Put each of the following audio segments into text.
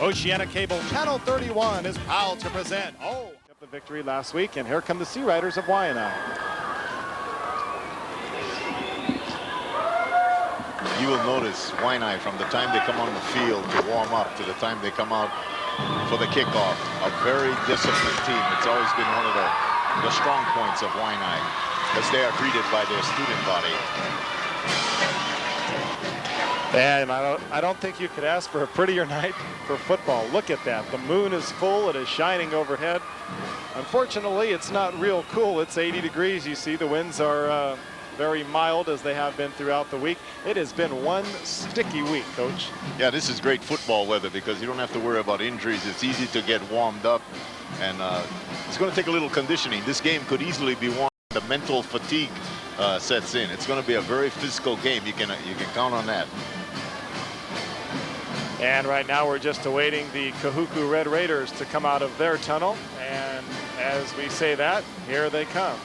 Oceana Cable Channel 31 is proud to present the victory last week, and here come the Sea Riders of Waianae. You will notice Waianae, from the time they come on the field to warm up to the time they come out for the kickoff, a very disciplined team. It's always been one of the strong points of Waianae, as they are greeted by their student body. And I don't think you could ask for a prettier night for football. Look at that. The moon is full. It is shining overhead. Unfortunately, it's not real cool. It's 80 degrees. You see the winds are very mild, as they have been throughout the week. It has been one sticky week, Coach. Yeah, this is great football weather because you don't have to worry about injuries. It's easy to get warmed up, and it's going to take a little conditioning. This game could easily be one the mental fatigue sets in. It's going to be a very physical game. You can count on that. And right now we're just awaiting the Kahuku Red Raiders to come out of their tunnel. And as we say that, here they come.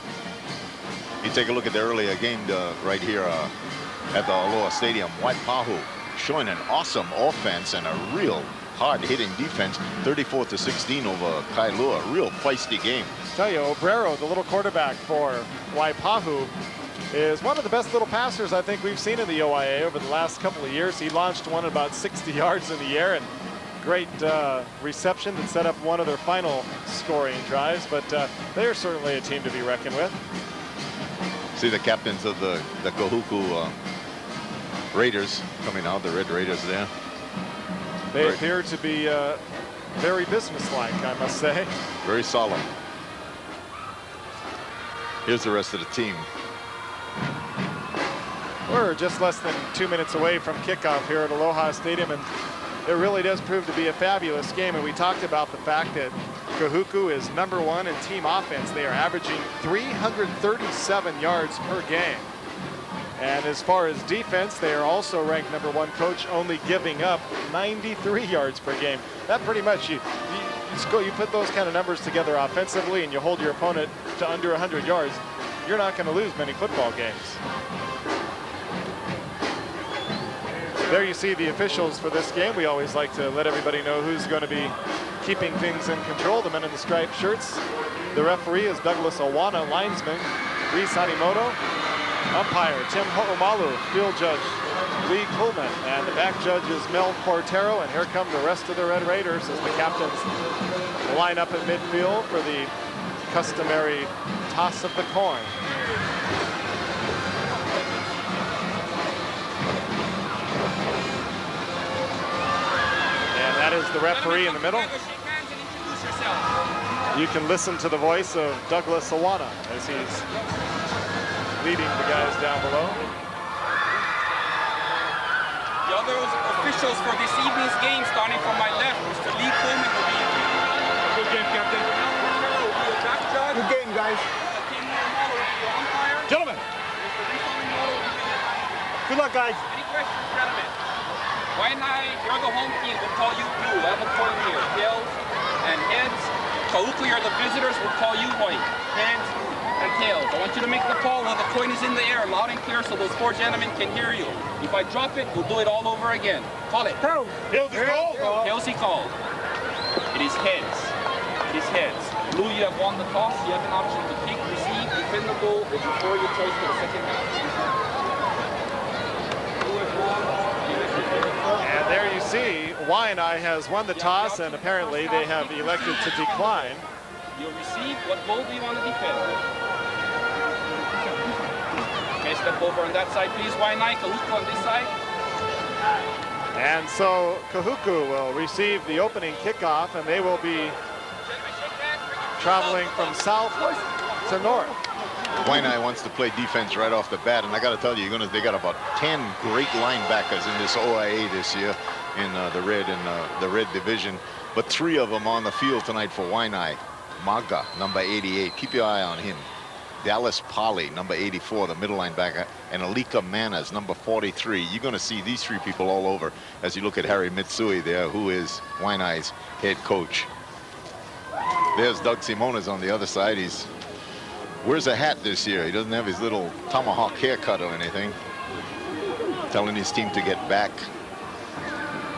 You take a look at the earlier game right here at the Aloha Stadium. Waipahu showing an awesome offense and a real hard-hitting defense. 34-16 over Kailua. Real feisty game. I tell you, Obrero, the little quarterback for Waipahu, is one of the best little passers I think we've seen in the OIA over the last couple of years. He launched one about 60 yards in the air, and great reception that set up one of their final scoring drives. But they are certainly a team to be reckoned with. See the captains of the Kahuku Raiders coming out, the Red Raiders there. They appear to be very businesslike, I must say. Very solemn. Here's the rest of the team. We're just less than 2 minutes away from kickoff here at Aloha Stadium, and it really does prove to be a fabulous game. And we talked about the fact that Kahuku is #1 in team offense. They are averaging 337 yards per game. And as far as defense, they are also ranked #1, Coach, only giving up 93 yards per game. That pretty much, you put those kind of numbers together offensively and you hold your opponent to under 100 yards, you're not going to lose many football games. There you see the officials for this game. We always like to let everybody know who's going to be keeping things in control. The men in the striped shirts. The referee is Douglas Awana, linesman Reese Hanimoto, umpire Tim Ho'omalu, field judge Lee Coleman, and the back judge is Mel Portero. And here come the rest of the Red Raiders as the captains line up at midfield for the customary toss of the coin. That is the referee in the middle. You can listen to the voice of Douglas Awana as he's leading the guys down below. The other officials for this evening's game, starting from my left, Mr. Lee Coleman will be. Good game, Captain. Good game, guys. Gentlemen. Good luck, guys. Any questions, gentlemen? Waianae, you're the home team, we'll call you blue. I have a coin here. Tails and heads. Kahuku, you're the visitors, we'll call you white. Heads and tails. I want you to make the call while the coin is in the air, loud and clear, so those 4 gentlemen can hear you. If I drop it, we'll do it all over again. Call it. Tails is called. Tails he called. It is heads. It is heads. Blue, you have won the toss. You have an option to kick, receive, defend the goal, or defer your choice for the second half. And there you see, Waianae has won the toss, and apparently they have elected to decline. You'll receive. What goal do you want to defend? Okay, step over on that side, please. Waianae, Kahuku on this side. And so Kahuku will receive the opening kickoff, and they will be traveling from south to north. Waianae wants to play defense right off the bat, and I got to tell you, they got about 10 great linebackers in this OIA this year in the red division, but 3 of them on the field tonight for Waianae. Maga, number 88, keep your eye on him. Dallas Polly, number 84, the middle linebacker, and Alika Manas, number 43. You're going to see these 3 people all over as you look at Harry Mitsui there, who is Waianae's head coach. There's Doug Simonas on the other side. He's wears a hat this year. He doesn't have his little tomahawk haircut or anything. Telling his team to get back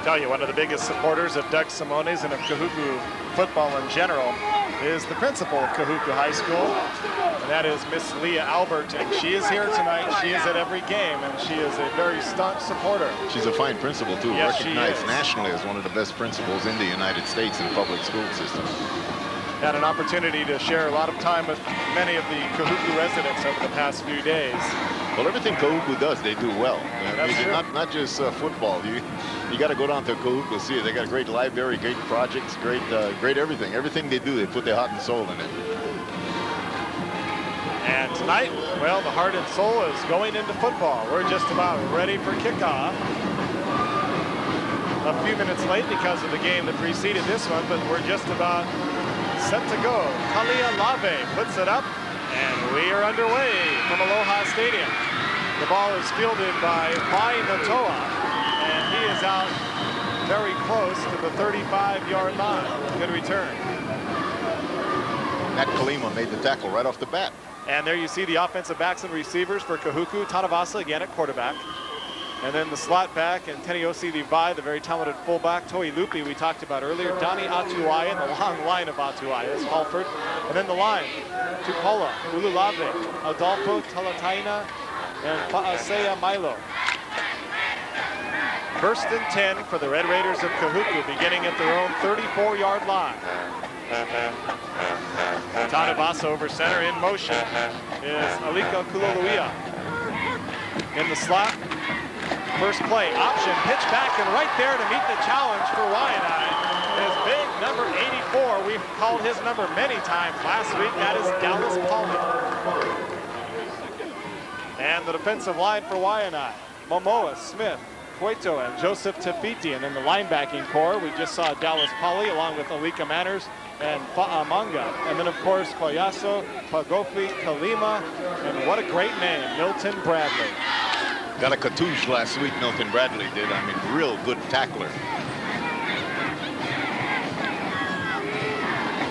Tell you, one of the biggest supporters of Doug Simone's and of Kahuku football in general is the principal of Kahuku High School, and that is Miss Leah Albert, and she is here tonight. She is at every game, and she is a very staunch supporter. She's a fine principal, too, yes, recognized nationally as one of the best principals in the United States in public school system. Had an opportunity to share a lot of time with many of the Kahuku residents over the past few days. Well, everything Kahuku does, they do well. That's true. Not just football. You got to go down to Kahuku, see it. They got a great library, great projects, great everything. Everything they do, they put their heart and soul in it. And tonight, well, the heart and soul is going into football. We're just about ready for kickoff. A few minutes late because of the game that preceded this one, but we're just about set to go. Kalia Lave puts it up, and we are underway from Aloha Stadium. The ball is fielded by Waianae, and he is out very close to the 35-yard line. Good return. Matt Kalima made the tackle right off the bat. And there you see the offensive backs and receivers for Kahuku. Tanavasa again at quarterback. And then the slot back, and Teniosi Levi, the very talented fullback. Toi Lupi, we talked about earlier. Donnie Atuai, and the long line of Atuai, Halford. And then the line, Tupola, Ululave, Adolfo Talataina, and Pa'asea Milo. 1st and 10 for the Red Raiders of Kahuku, beginning at their own 34-yard line. Tanavasa over center, in motion is Alika Kuloluia. In the slot, first play, option, pitch back, and right there to meet the challenge for Waianae is big number 84. We've called his number many times last week. That is Dallas Pauley. And the defensive line for Waianae, Momoa, Smith, Cueto, and Joseph Tafiti. And in the linebacking core, we just saw Dallas Pauley along with Alika Manners and Fa'amanga. And then, of course, Koyaso, Pagofi, Kalima, and what a great name, Milton Bradley. Got a cartouche last week, Milton Bradley did. I mean, real good tackler.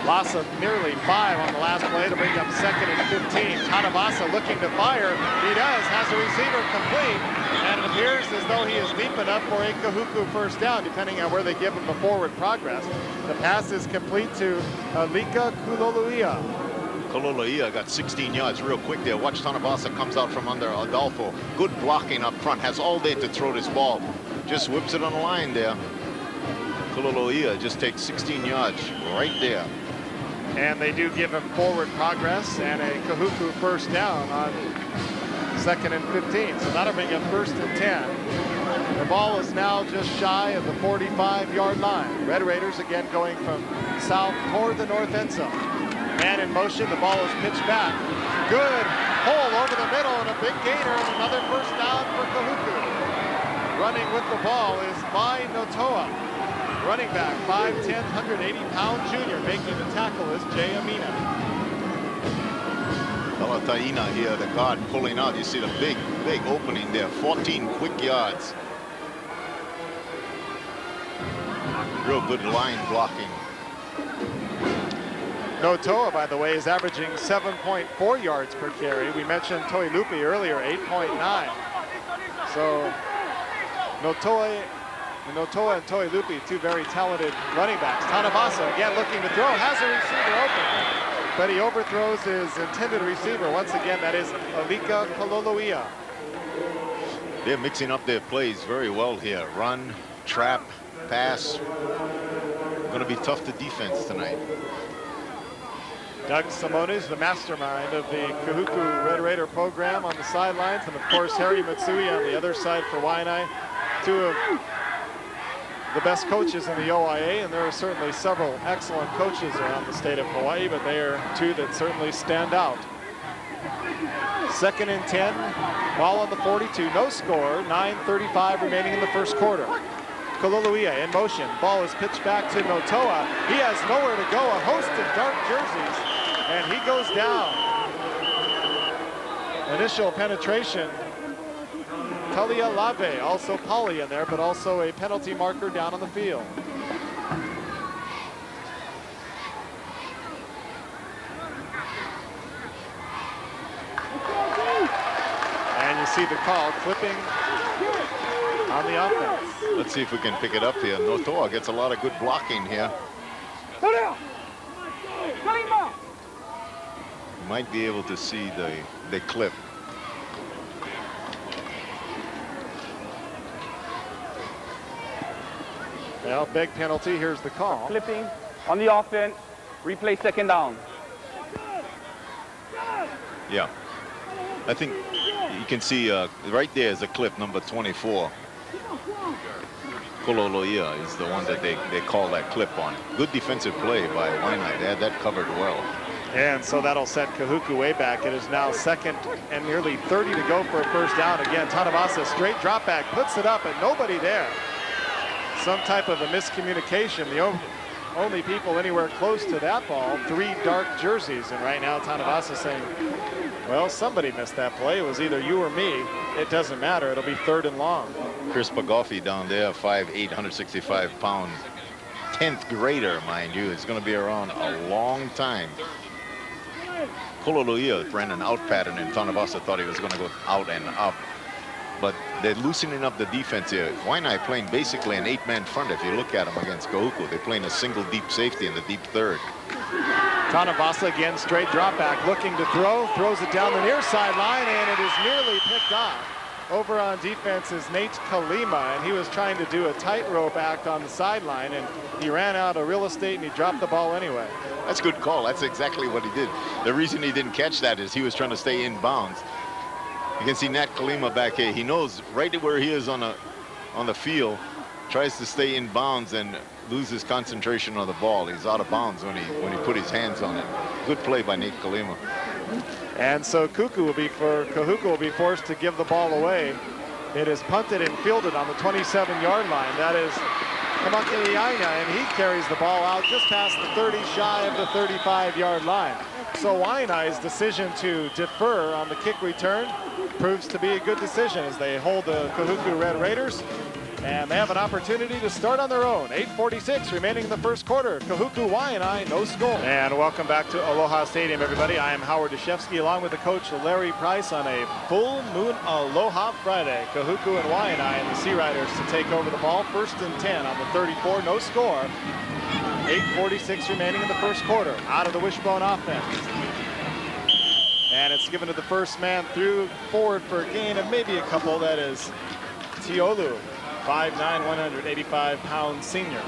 Loss of nearly 5 on the last play to bring up 2nd and 15. Tanavasa looking to fire. He does, has a receiver complete, and it appears as though he is deep enough for a Kahuku first down, depending on where they give him the forward progress. The pass is complete to Alika Kuloluia. Kuloluia got 16 yards real quick there. Watch Tanavasa comes out from under Adolfo. Good blocking up front, has all day to throw this ball. Just whips it on the line there. Kuloluia just takes 16 yards right there. And they do give him forward progress and a Kahuku first down on 2nd and 15. So that'll bring up 1st and 10. The ball is now just shy of the 45-yard line. Red Raiders again going from south toward the north end zone. Man in motion, the ball is pitched back. Good hole over the middle and a big gainer and another first down for Kahuku. Running with the ball is Mai Notoa. Running back, 5'10", 180-pound junior. Making the tackle is Jay Amina. Talataina here, the guard pulling out. You see the big opening there. 14 quick yards. Real good line blocking. Notoa, by the way, is averaging 7.4 yards per carry. We mentioned Toi Lupi earlier, 8.9. So Notoa and Toi Lupi, two very talented running backs. Tanavasa again looking to throw, has a receiver open, but he overthrows his intended receiver. Once again, that is Alika Kuloluia. They're mixing up their plays very well here. Run, trap, pass. Going to be tough to defense tonight. Doug Simone is the mastermind of the Kahuku Red Raider program on the sidelines, and of course Harry Matsui on the other side for Waianae. Two of the best coaches in the OIA, and there are certainly several excellent coaches around the state of Hawaii, but they are two that certainly stand out. 2nd and 10, ball on the 42, no score, 9:35 remaining in the first quarter. Kuloluia in motion, ball is pitched back to Notoa. He has nowhere to go, a host of dark jerseys, and he goes down. Initial penetration. Talia Lave, also Polly in there, but also a penalty marker down on the field. And you see the call, clipping on the offense. Let's see if we can pick it up here. Notoa gets a lot of good blocking here. You might be able to see the clip. Well, big penalty. Here's the call. Clipping on the offense. Replay second down. Yeah. I think you can see right there is a clip, number 24. Kololoia is the one that they call that clip on. Good defensive play by Waianae. They had that covered well. And so that'll set Kahuku way back. It is now second and nearly 30 to go for a first down. Again, Tanavasa straight drop back, puts it up, and nobody there. Some type of a miscommunication. The only people anywhere close to that ball, 3 dark jerseys. And right now, Tanavasa saying, well, somebody missed that play. It was either you or me. It doesn't matter. It'll be 3rd and long. Chris Pagoffi down there, 5'8", 165-pound, 10th grader, mind you. It's going to be around a long time. Kololoia ran an out pattern, and Tanavasa thought he was going to go out and up. But they're loosening up the defense here. Waianae playing basically an 8-man front if you look at them against Kahuku. They're playing a single deep safety in the deep third. Tanavasa again, straight drop back, looking to throw, throws it down the near sideline, and it is nearly picked off. Over on defense is Nate Kalima, and he was trying to do a tightrope act on the sideline, and he ran out of real estate and he dropped the ball anyway. That's a good call. That's exactly what he did. The reason he didn't catch that is he was trying to stay in bounds. You can see Nat Kalima back here. He knows right where he is on the field, tries to stay in bounds and loses concentration on the ball. He's out of bounds when he put his hands on it. Good play by Nate Kalima. And so Kahuku will be forced to give the ball away. It is punted and fielded on the 27-yard line. That is Waianae, and he carries the ball out just past the 30, shy of the 35-yard line. So Waianae's decision to defer on the kick return proves to be a good decision as they hold the Kahuku Red Raiders. And they have an opportunity to start on their own. 8:46 remaining in the first quarter. Kahuku Waianae, no score. And welcome back to Aloha Stadium, everybody. I am Howard Deshevsky along with the coach Larry Price on a full moon Aloha Friday. Kahuku and Waianae and the Sea Riders to take over the ball. 1st and 10 on the 34, no score. 8:46 remaining in the first quarter. Out of the wishbone offense. And it's given to the first man through forward for a gain of maybe a couple. That is Tiolu. 5'9", 185-pound senior.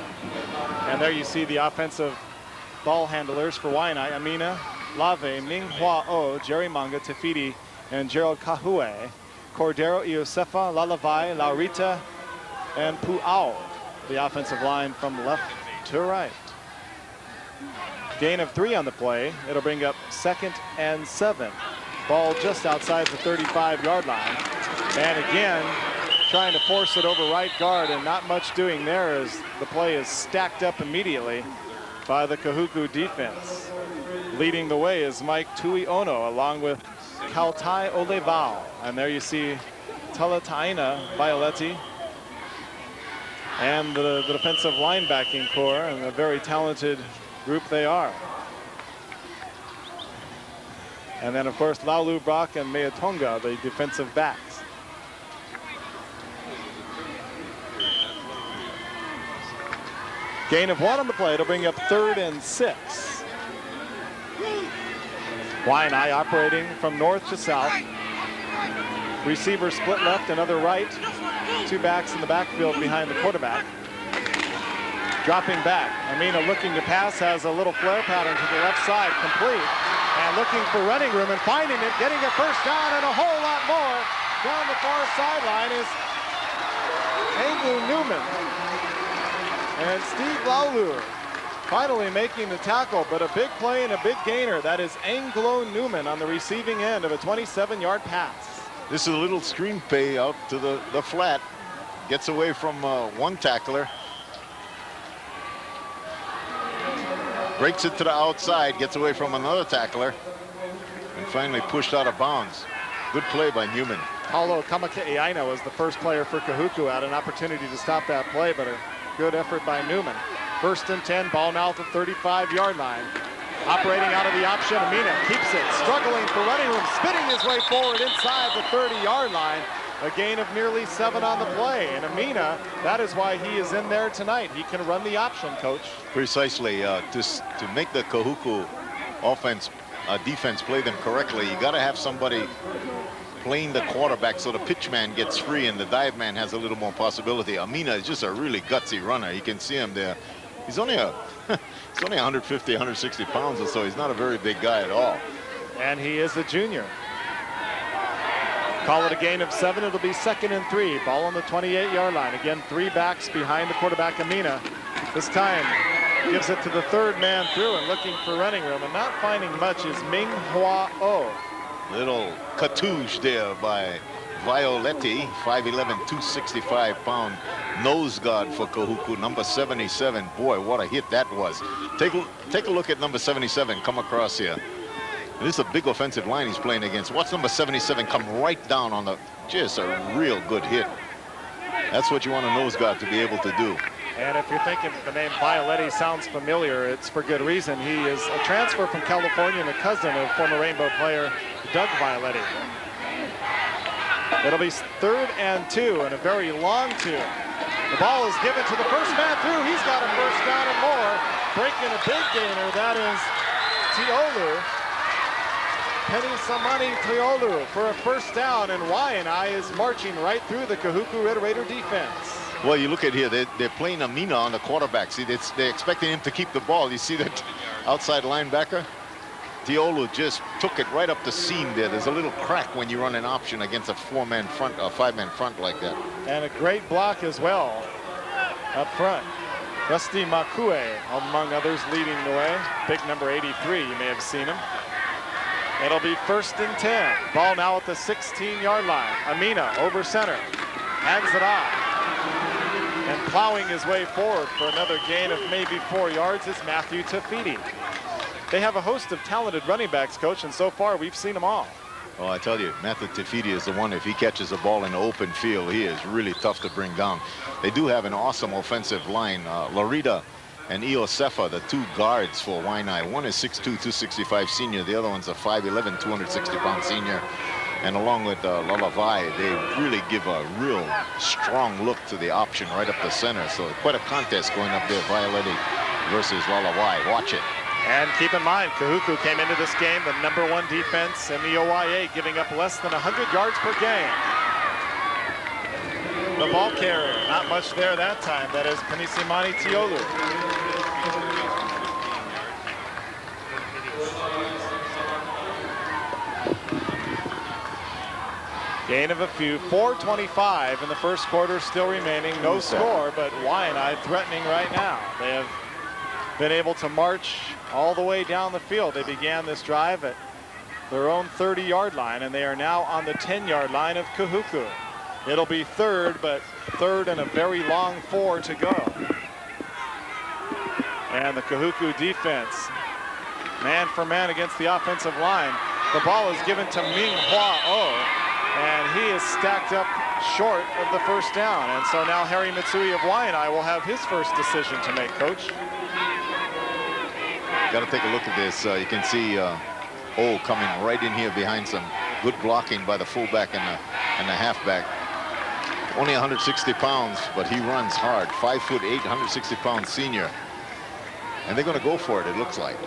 And there you see the offensive ball handlers for Waianae. Amina, Lave, Ming Hua O, Jerry Manga, Tefiti, and Gerald Kahue. Cordero, Iosefa, Lalavai, Laurita, and Pu'ao. The offensive line from left to right. Gain of 3 on the play. It'll bring up 2nd and 7. Ball just outside the 35-yard line. And again, trying to force it over right guard, and not much doing there as the play is stacked up immediately by the Kahuku defense. Leading the way is Mike Tui Ono along with Kautai Olevao. And there you see Talataina Violetti and the defensive linebacking core, and a very talented group they are. And then of course Laulu Brock and Meatonga, the defensive backs. Gain of 1 on the play. It'll bring up 3rd and 6. Waianae operating from north to south. Receiver split left, another right. 2 backs in the backfield behind the quarterback. Dropping back. Amina looking to pass, has a little flare pattern to the left side, complete. And looking for running room and finding it, getting a first down and a whole lot more. Down the far sideline is Anglo Newman. And Steve Laulu finally making the tackle, but a big play and a big gainer. That is Anglo Newman on the receiving end of a 27-yard pass. This is a little screen pay out to the flat. Gets away from one tackler. Breaks it to the outside, gets away from another tackler, and finally pushed out of bounds. Good play by Newman. Paulo Kamake'eaina was the first player for Kahuku. Had an opportunity to stop that play, but a good effort by Newman. 1st and 10, ball now at the 35-yard line. Operating out of the option, Amina keeps it, struggling for running room, spinning his way forward inside the 30-yard line. A gain of nearly 7 on the play. And Amina, that is why he is in there tonight. He can run the option, Coach. Precisely. To make the Kahuku defense play them correctly, you got to have somebody playing the quarterback so the pitch man gets free and the dive man has a little more possibility. Amina is just a really gutsy runner. You can see him there. He's only 150, 160 pounds or so. He's not a very big guy at all. And he is a junior. Call it a gain of 7. It'll be 2nd and 3. Ball on the 28-yard line. Again, 3 backs behind the quarterback, Amina. This time gives it to the 3rd man through and looking for running room. And not finding much is Ming Hua Oh. Little cartouche there by Violetti, 5'11", 265-pound nose guard for Kahuku, number 77. Boy, what a hit that was. Take a look at number 77 come across here. This is a big offensive line he's playing against. Watch number 77 come right down on the, just a real good hit. That's what you want a nose guard to be able to do. And if you're thinking the name Violetti sounds familiar, it's for good reason. He is a transfer from California and a cousin of former Rainbow player Doug Violetti. It'll be 3rd and 2 and a very long 2. The ball is given to the first man through. He's got a first down and more. Breaking a big gainer, that is Teolu. Penny Samani Teolu for a first down, and Waianae is marching right through the Kahuku Red Raider defense. Well, you look at here, they're playing Amina on the quarterback. See, they're expecting him to keep the ball. You see that outside linebacker? Teolu just took it right up the seam there. There's a little crack when you run an option against a 4-man front, a 5-man front like that. And a great block as well up front. Rusty Makue, among others, leading the way. Big number 83, you may have seen him. It'll be 1st and 10. Ball now at the 16-yard line. Amina over center, hands it off. And plowing his way forward for another gain of maybe 4 yards is Matthew Tafiti. They have a host of talented running backs, Coach, and so far we've seen them all. Oh, I tell you, Matthew Tafiti is the one, if he catches a ball in the open field, he is really tough to bring down. They do have an awesome offensive line. Larita and Iosefa, the 2 guards for Waianae. One is 6'2", 265 senior. The other one's a 5'11", 260-pound senior. And along with Lalavai, they really give a real strong look to the option right up the center. So quite a contest going up there, Violetti versus Lalavai. Watch it. And keep in mind, Kahuku came into this game the #1 defense in the OIA, giving up less than 100 yards per game. The ball carrier, not much there that time. That is Penisimani Teolu. Gain of a few, 4:25 in the first quarter still remaining. No score, but Waianae threatening right now. They have been able to march all the way down the field. They began this drive at their own 30-yard line, and they are now on the 10-yard line of Kahuku. It'll be 3rd, but 3rd and a very long 4 to go. And the Kahuku defense, man for man against the offensive line. The ball is given to Ming Hua Oh, and he is stacked up short of the first down. And so now Harry Mitsui of Waianae will have his first decision to make, Coach. Got to take a look at this. You can see O coming right in here behind some good blocking by the fullback and the halfback. Only 160 pounds, but he runs hard. 5'8", 160-pound senior. And they're going to go for it, it looks like.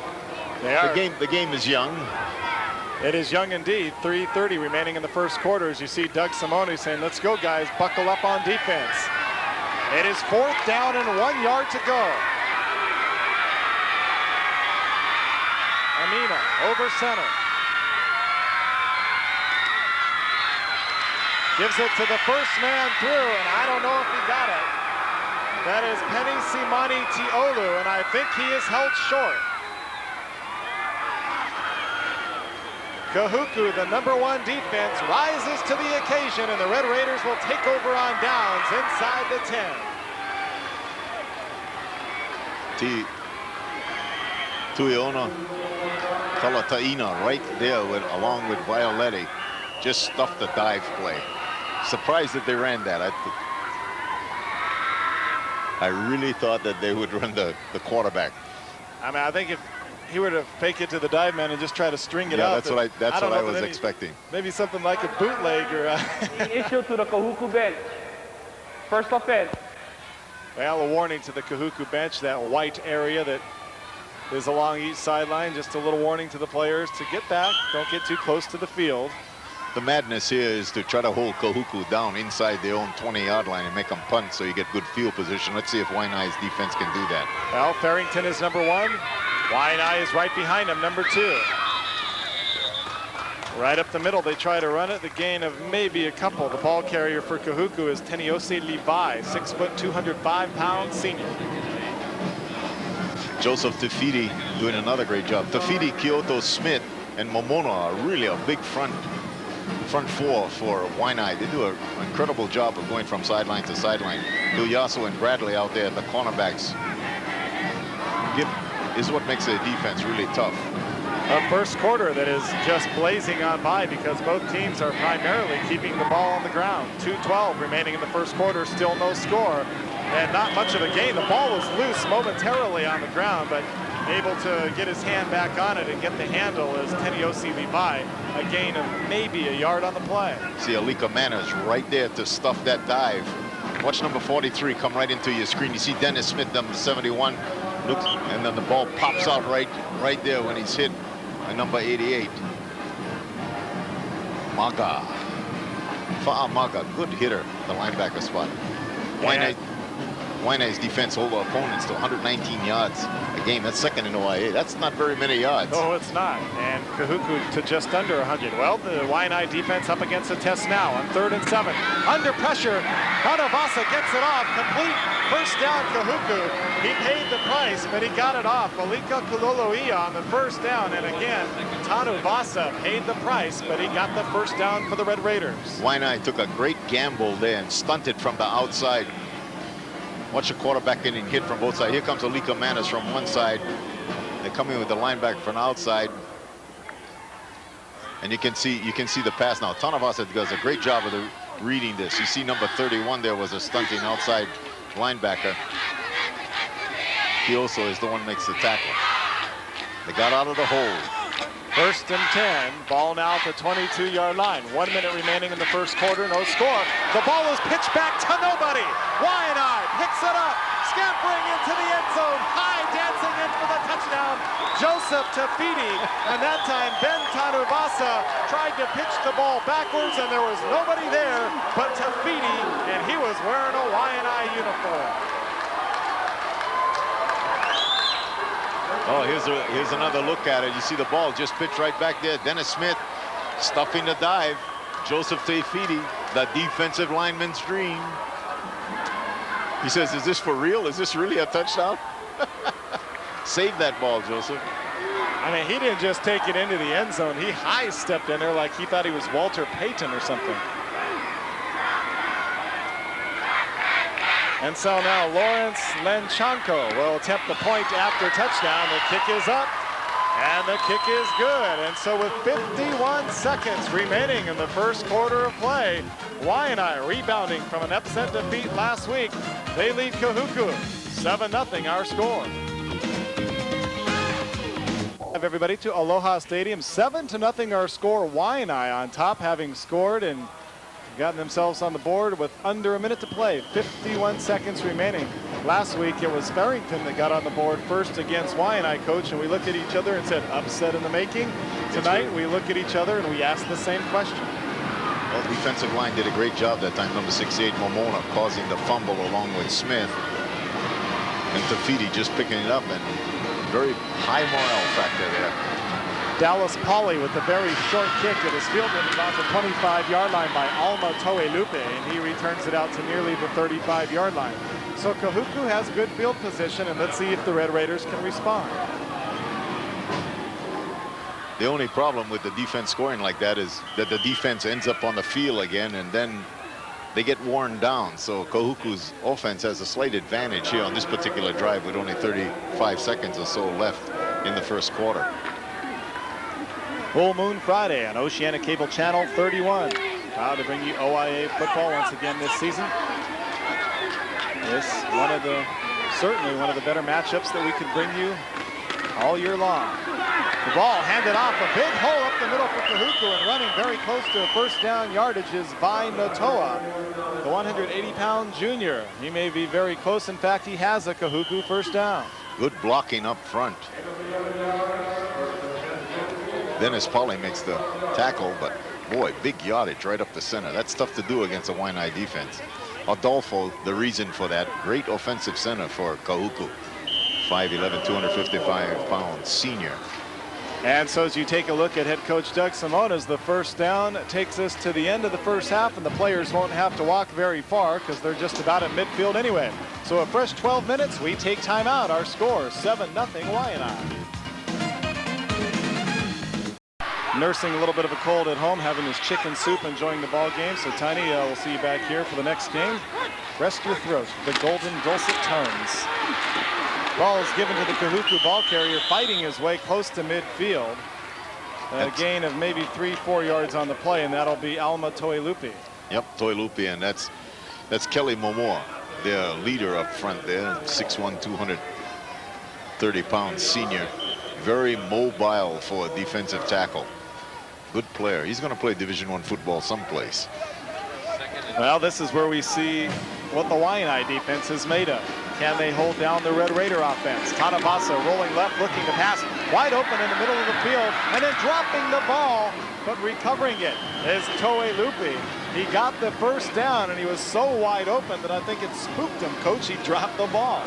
They are. The game is young. It is young indeed. 3:30 remaining in the first quarter. As you see Doug Simone saying, let's go, guys. Buckle up on defense. It is 4th down and 1 yard to go. Amina over center. Gives it to the first man through, and I don't know if he got it. That is Penny Simani Teolu, and I think he is held short. Kahuku, the #1 defense, rises to the occasion, and the Red Raiders will take over on downs inside the 10. Tuiona Kalataina right there along with Violetti. Just stuffed the dive play. Surprised that they ran that. I really thought that they would run the quarterback. I mean, I think if he were to fake it to the dive man and just try to string it yeah, out. That's what I was expecting. Maybe something like a bootleg or Issue to the Kahuku bench. First offense. well, a warning to the Kahuku bench, that white area that is along each sideline. Just a little warning to the players to get back. Don't get too close to the field. The madness here is to try to hold Kahuku down inside their own 20-yard line and make them punt so you get good field position. Let's see if Waianae's defense can do that. Well, Farrington is number 1. Waianae is right behind him, number 2. Right up the middle, they try to run it. The gain of maybe a couple. The ball carrier for Kahuku is Teniose Levi, 6 foot, 205 pounds, senior. Joseph Tafiti doing another great job. Tafiti, Kyoto, Smith, and Momono are really a big front four for Waianae. They do an incredible job of going from sideline to sideline. Ilyasu and Bradley out there at the cornerbacks is what makes their defense really tough. A first quarter that is just blazing on by because both teams are primarily keeping the ball on the ground. 2:12 remaining in the first quarter, still no score. And not much of a gain. The ball was loose momentarily on the ground, but able to get his hand back on it and get the handle as Teniose Levi. A gain of maybe a yard on the play. See Alika Manners right there to stuff that dive. Watch number 43 come right into your screen. You see Dennis Smith, number 71, looks, and then the ball pops out right there when he's hit by number 88. Maga. Maga, good hitter, the linebacker spot. Waianae's defense hold opponents to 119 yards a game. That's second in OIA. That's not very many yards. No, it's not. And Kahuku to just under 100. Well, the Waianae defense up against the test now on 3rd and 7. Under pressure, Tanavasa gets it off. Complete first down, Kahuku. He paid the price, but he got it off. Malika Kuloloia on the first down. And again, Tanavasa paid the price, but he got the first down for the Red Raiders. Waianae took a great gamble there and stunted from the outside. Watch the quarterback getting hit from both sides. Here comes Alika Manners from one side. They're coming with the linebacker from the outside. And you can see the pass now. Tanavasa does a great job of reading this. You see number 31 there was a stunting outside linebacker. He also is the one who makes the tackle. They got out of the hole. 1st and 10, ball now at the 22-yard line. 1 minute remaining in the first quarter, no score. The ball is pitched back to nobody. Waianae picks it up, scampering into the end zone, high dancing in for the touchdown. Joseph Tafiti, and that time Ben Tanuvasa tried to pitch the ball backwards, and there was nobody there but Tafiti, and he was wearing a Waianae uniform. Oh, here's another look at it. You see the ball just pitched right back there. Dennis Smith stuffing the dive. Joseph Tafiti, the defensive lineman's dream. He says, is this for real? Is this really a touchdown? Save that ball, Joseph. I mean, he didn't just take it into the end zone. He high stepped in there like he thought he was Walter Payton or something. And so now Lawrence Lenchanko will attempt the point after touchdown. The kick is up, and the kick is good. And so with 51 seconds remaining in the first quarter of play, Waianae rebounding from an upset defeat last week. They lead Kahuku 7-0 our score. Everybody to Aloha Stadium, 7-0 our score. Waianae on top, having scored and gotten themselves on the board with under a minute to play. 51 seconds remaining. Last week it was Farrington that got on the board first against Waianae, coach, and we looked at each other and said upset in the making. Tonight we look at each other and we ask the same question. Well, the defensive line did a great job that time. Number 68 Momona causing the fumble along with Smith, and Tafiti just picking it up, and very high morale factor there. Dallas Pauly with a very short kick that is fielded about the 25-yard line by Alma Toelupe, and he returns it out to nearly the 35-yard line. So Kahuku has good field position, and let's see if the Red Raiders can respond. The only problem with the defense scoring like that is that the defense ends up on the field again, and then they get worn down. So Kahuku's offense has a slight advantage here on this particular drive with only 35 seconds or so left in the first quarter. Full Moon Friday on Oceana Cable Channel 31. Proud to bring you OIA football once again this season. This certainly one of the better matchups that we could bring you all year long. The ball handed off, a big hole up the middle for Kahuku, and running very close to a first down yardage is Waianae, the 180-pound junior. He may be very close. In fact, he has a Kahuku first down. Good blocking up front. Dennis Pauly makes the tackle, but boy, big yardage right up the center. That's tough to do against a Waianae defense. Adolfo, the reason for that, great offensive center for Kahuku. 5'11", 255-pound senior. And so as you take a look at head coach Doug Simone, as the first down takes us to the end of the first half, and the players won't have to walk very far because they're just about at midfield anyway. So a fresh 12 minutes, we take time out. Our score, 7-0 Waianae. Nursing a little bit of a cold at home, having his chicken soup, enjoying the ball game. So Tiny, we'll see you back here for the next game. Rest your throat, the golden dulcet tones. Ball is given to the Kahuku ball carrier, fighting his way close to midfield. A gain of maybe 3-4 yards on the play, and that'll be Alma Toilupi. Yep, Toilupi, and that's Kelly Momoa, their leader up front there, 6'1", 230-pound senior. Very mobile for a defensive tackle. Good player. He's going to play Division I football someplace. Well, this is where we see what the Waianae defense is made of. Can they hold down the Red Raider offense? Tanavasa rolling left, looking to pass. Wide open in the middle of the field, and then dropping the ball, but recovering it is Toilupi. He got the first down, and he was so wide open that I think it spooked him, Coach. He dropped the ball.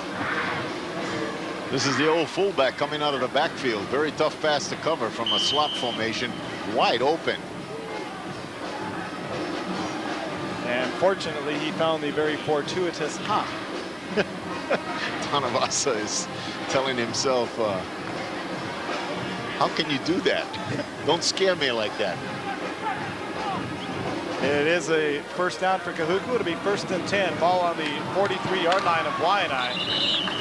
This is the old fullback coming out of the backfield. Very tough pass to cover from a slot formation, wide open. And fortunately, he found the very fortuitous hop. Tanavasa is telling himself, how can you do that? Don't scare me like that. It is a first down for Kahuku. It'll be 1st and 10. Ball on the 43-yard line of Waianae.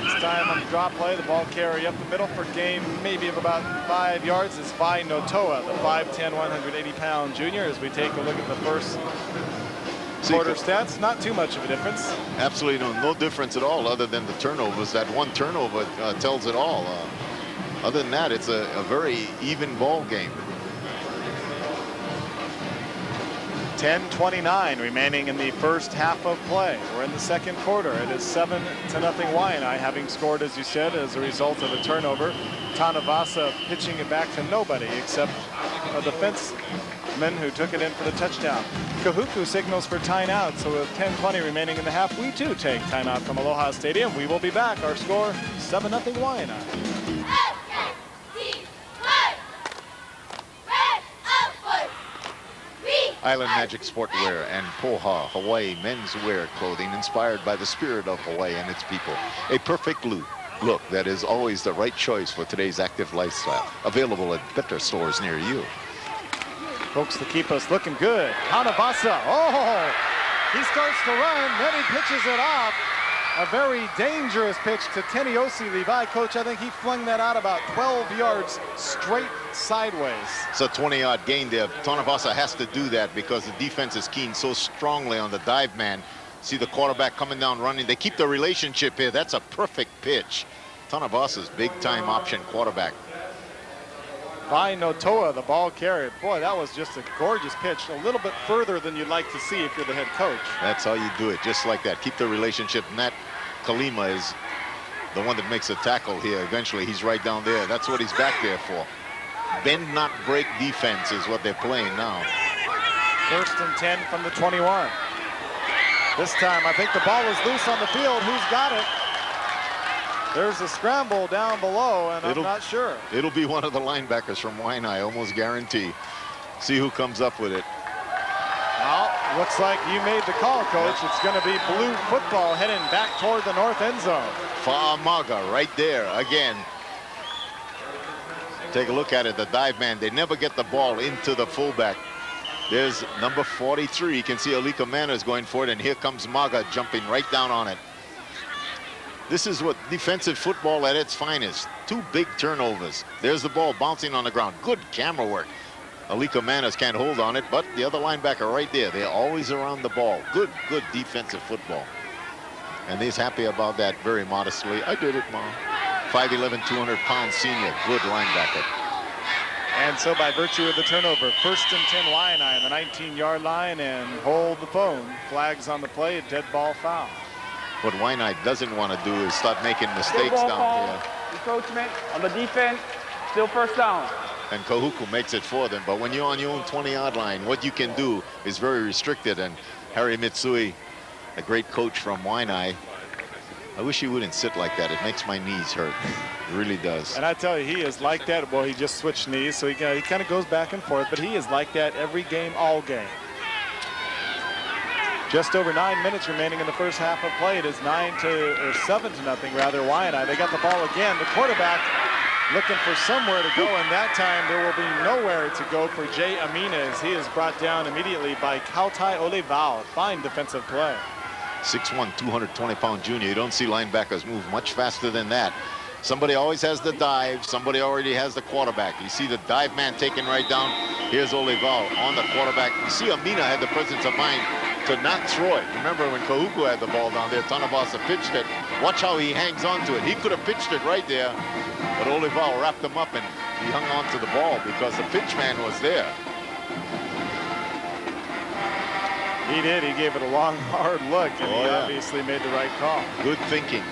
This time on the drop play, the ball carry up the middle for gain maybe of about 5 yards is Waianae, the 5'10", 180-pound junior. As we take a look at the first quarter stats, not too much of a difference. Absolutely no difference at all, other than the turnovers. That one turnover tells it all. Other than that, it's a very even ball game. 10:29 remaining in the first half of play. We're in the second quarter. It is 7-0 Waianae, having scored, as you said, as a result of a turnover. Tanavasa pitching it back to nobody except a defenseman who took it in for the touchdown. Kahuku signals for timeout, so with 10:20 remaining in the half, we too take timeout from Aloha Stadium. We will be back. Our score, 7-0 Waianae. Island Magic Sportwear and Poha Hawaii menswear clothing inspired by the spirit of Hawaii and its people. A perfect look that is always the right choice for today's active lifestyle. Available at better stores near you. Folks, to keep us looking good. Tanavasa, oh, he starts to run, then he pitches it off. A very dangerous pitch to Teniosi Levi. Coach, I think he flung that out about 12 yards straight sideways. It's a 20-yard gain there. Tanavasa has to do that because the defense is keen so strongly on the dive man. See the quarterback coming down running. They keep the relationship here. That's a perfect pitch. Tanavasa's big-time option quarterback. Waianae, the ball carrier. Boy, that was just a gorgeous pitch. A little bit further than you'd like to see if you're the head coach. That's how you do it, just like that. Keep the relationship. Nat Kalima is the one that makes the tackle here. Eventually, he's right down there. That's what he's back there for. Bend, not break defense is what they're playing now. 1st and 10 from the 21. This time, I think the ball is loose on the field. Who's got it? There's a scramble down below, and I'm not sure. It'll be one of the linebackers from Waianae, almost guarantee. See who comes up with it. Well, looks like you made the call, Coach. It's going to be blue football heading back toward the north end zone. Fa'amaga right there again. Take a look at it, the dive man. They never get the ball into the fullback. There's number 43. You can see Alika Manners going for it, and here comes Maga jumping right down on it. This is what defensive football at its finest. 2 big turnovers. There's the ball bouncing on the ground. Good camera work. Alika Manners can't hold on it, but the other linebacker right there. They're always around the ball. Good defensive football. And he's happy about that very modestly. I did it, Mom. 5'11", 200-pound senior. Good linebacker. And so by virtue of the turnover, 1st and 10 Waianae on the 19-yard line, and hold the phone. Flags on the play, a dead ball foul. What Waianae doesn't want to do is start making mistakes Ball down call, here. encroachment on the defense, still first down. And Kahuku makes it for them. But when you're on your own 20-yard line, what you can do is very restricted. And Harry Mitsui, a great coach from Waianae, I wish he wouldn't sit like that. It makes my knees hurt. It really does. And I tell you, he is like that. Well, he just switched knees, so he kind of goes back and forth. But he is like that every game, all game. Just over 9 minutes remaining in the first half of play. It is 7 to nothing rather. Waianae. They got the ball again. The quarterback looking for somewhere to go, and that time there will be nowhere to go for Jay Amina as he is brought down immediately by Kautai Olevao. Fine defensive play. 6'1", 220-pound junior. You don't see linebackers move much faster than that. Somebody always has the dive. Somebody already has the quarterback. You see the dive man taken right down. Here's Olevao on the quarterback. You see Amina had the presence of mind to not throw it. Remember when Kahuku had the ball down there, Tanabasa pitched it. Watch how he hangs on to it. He could have pitched it right there, but Olevao wrapped him up and he hung on to the ball because the pitch man was there. He did. He gave it a long, hard look, and he obviously made the right call. Good thinking.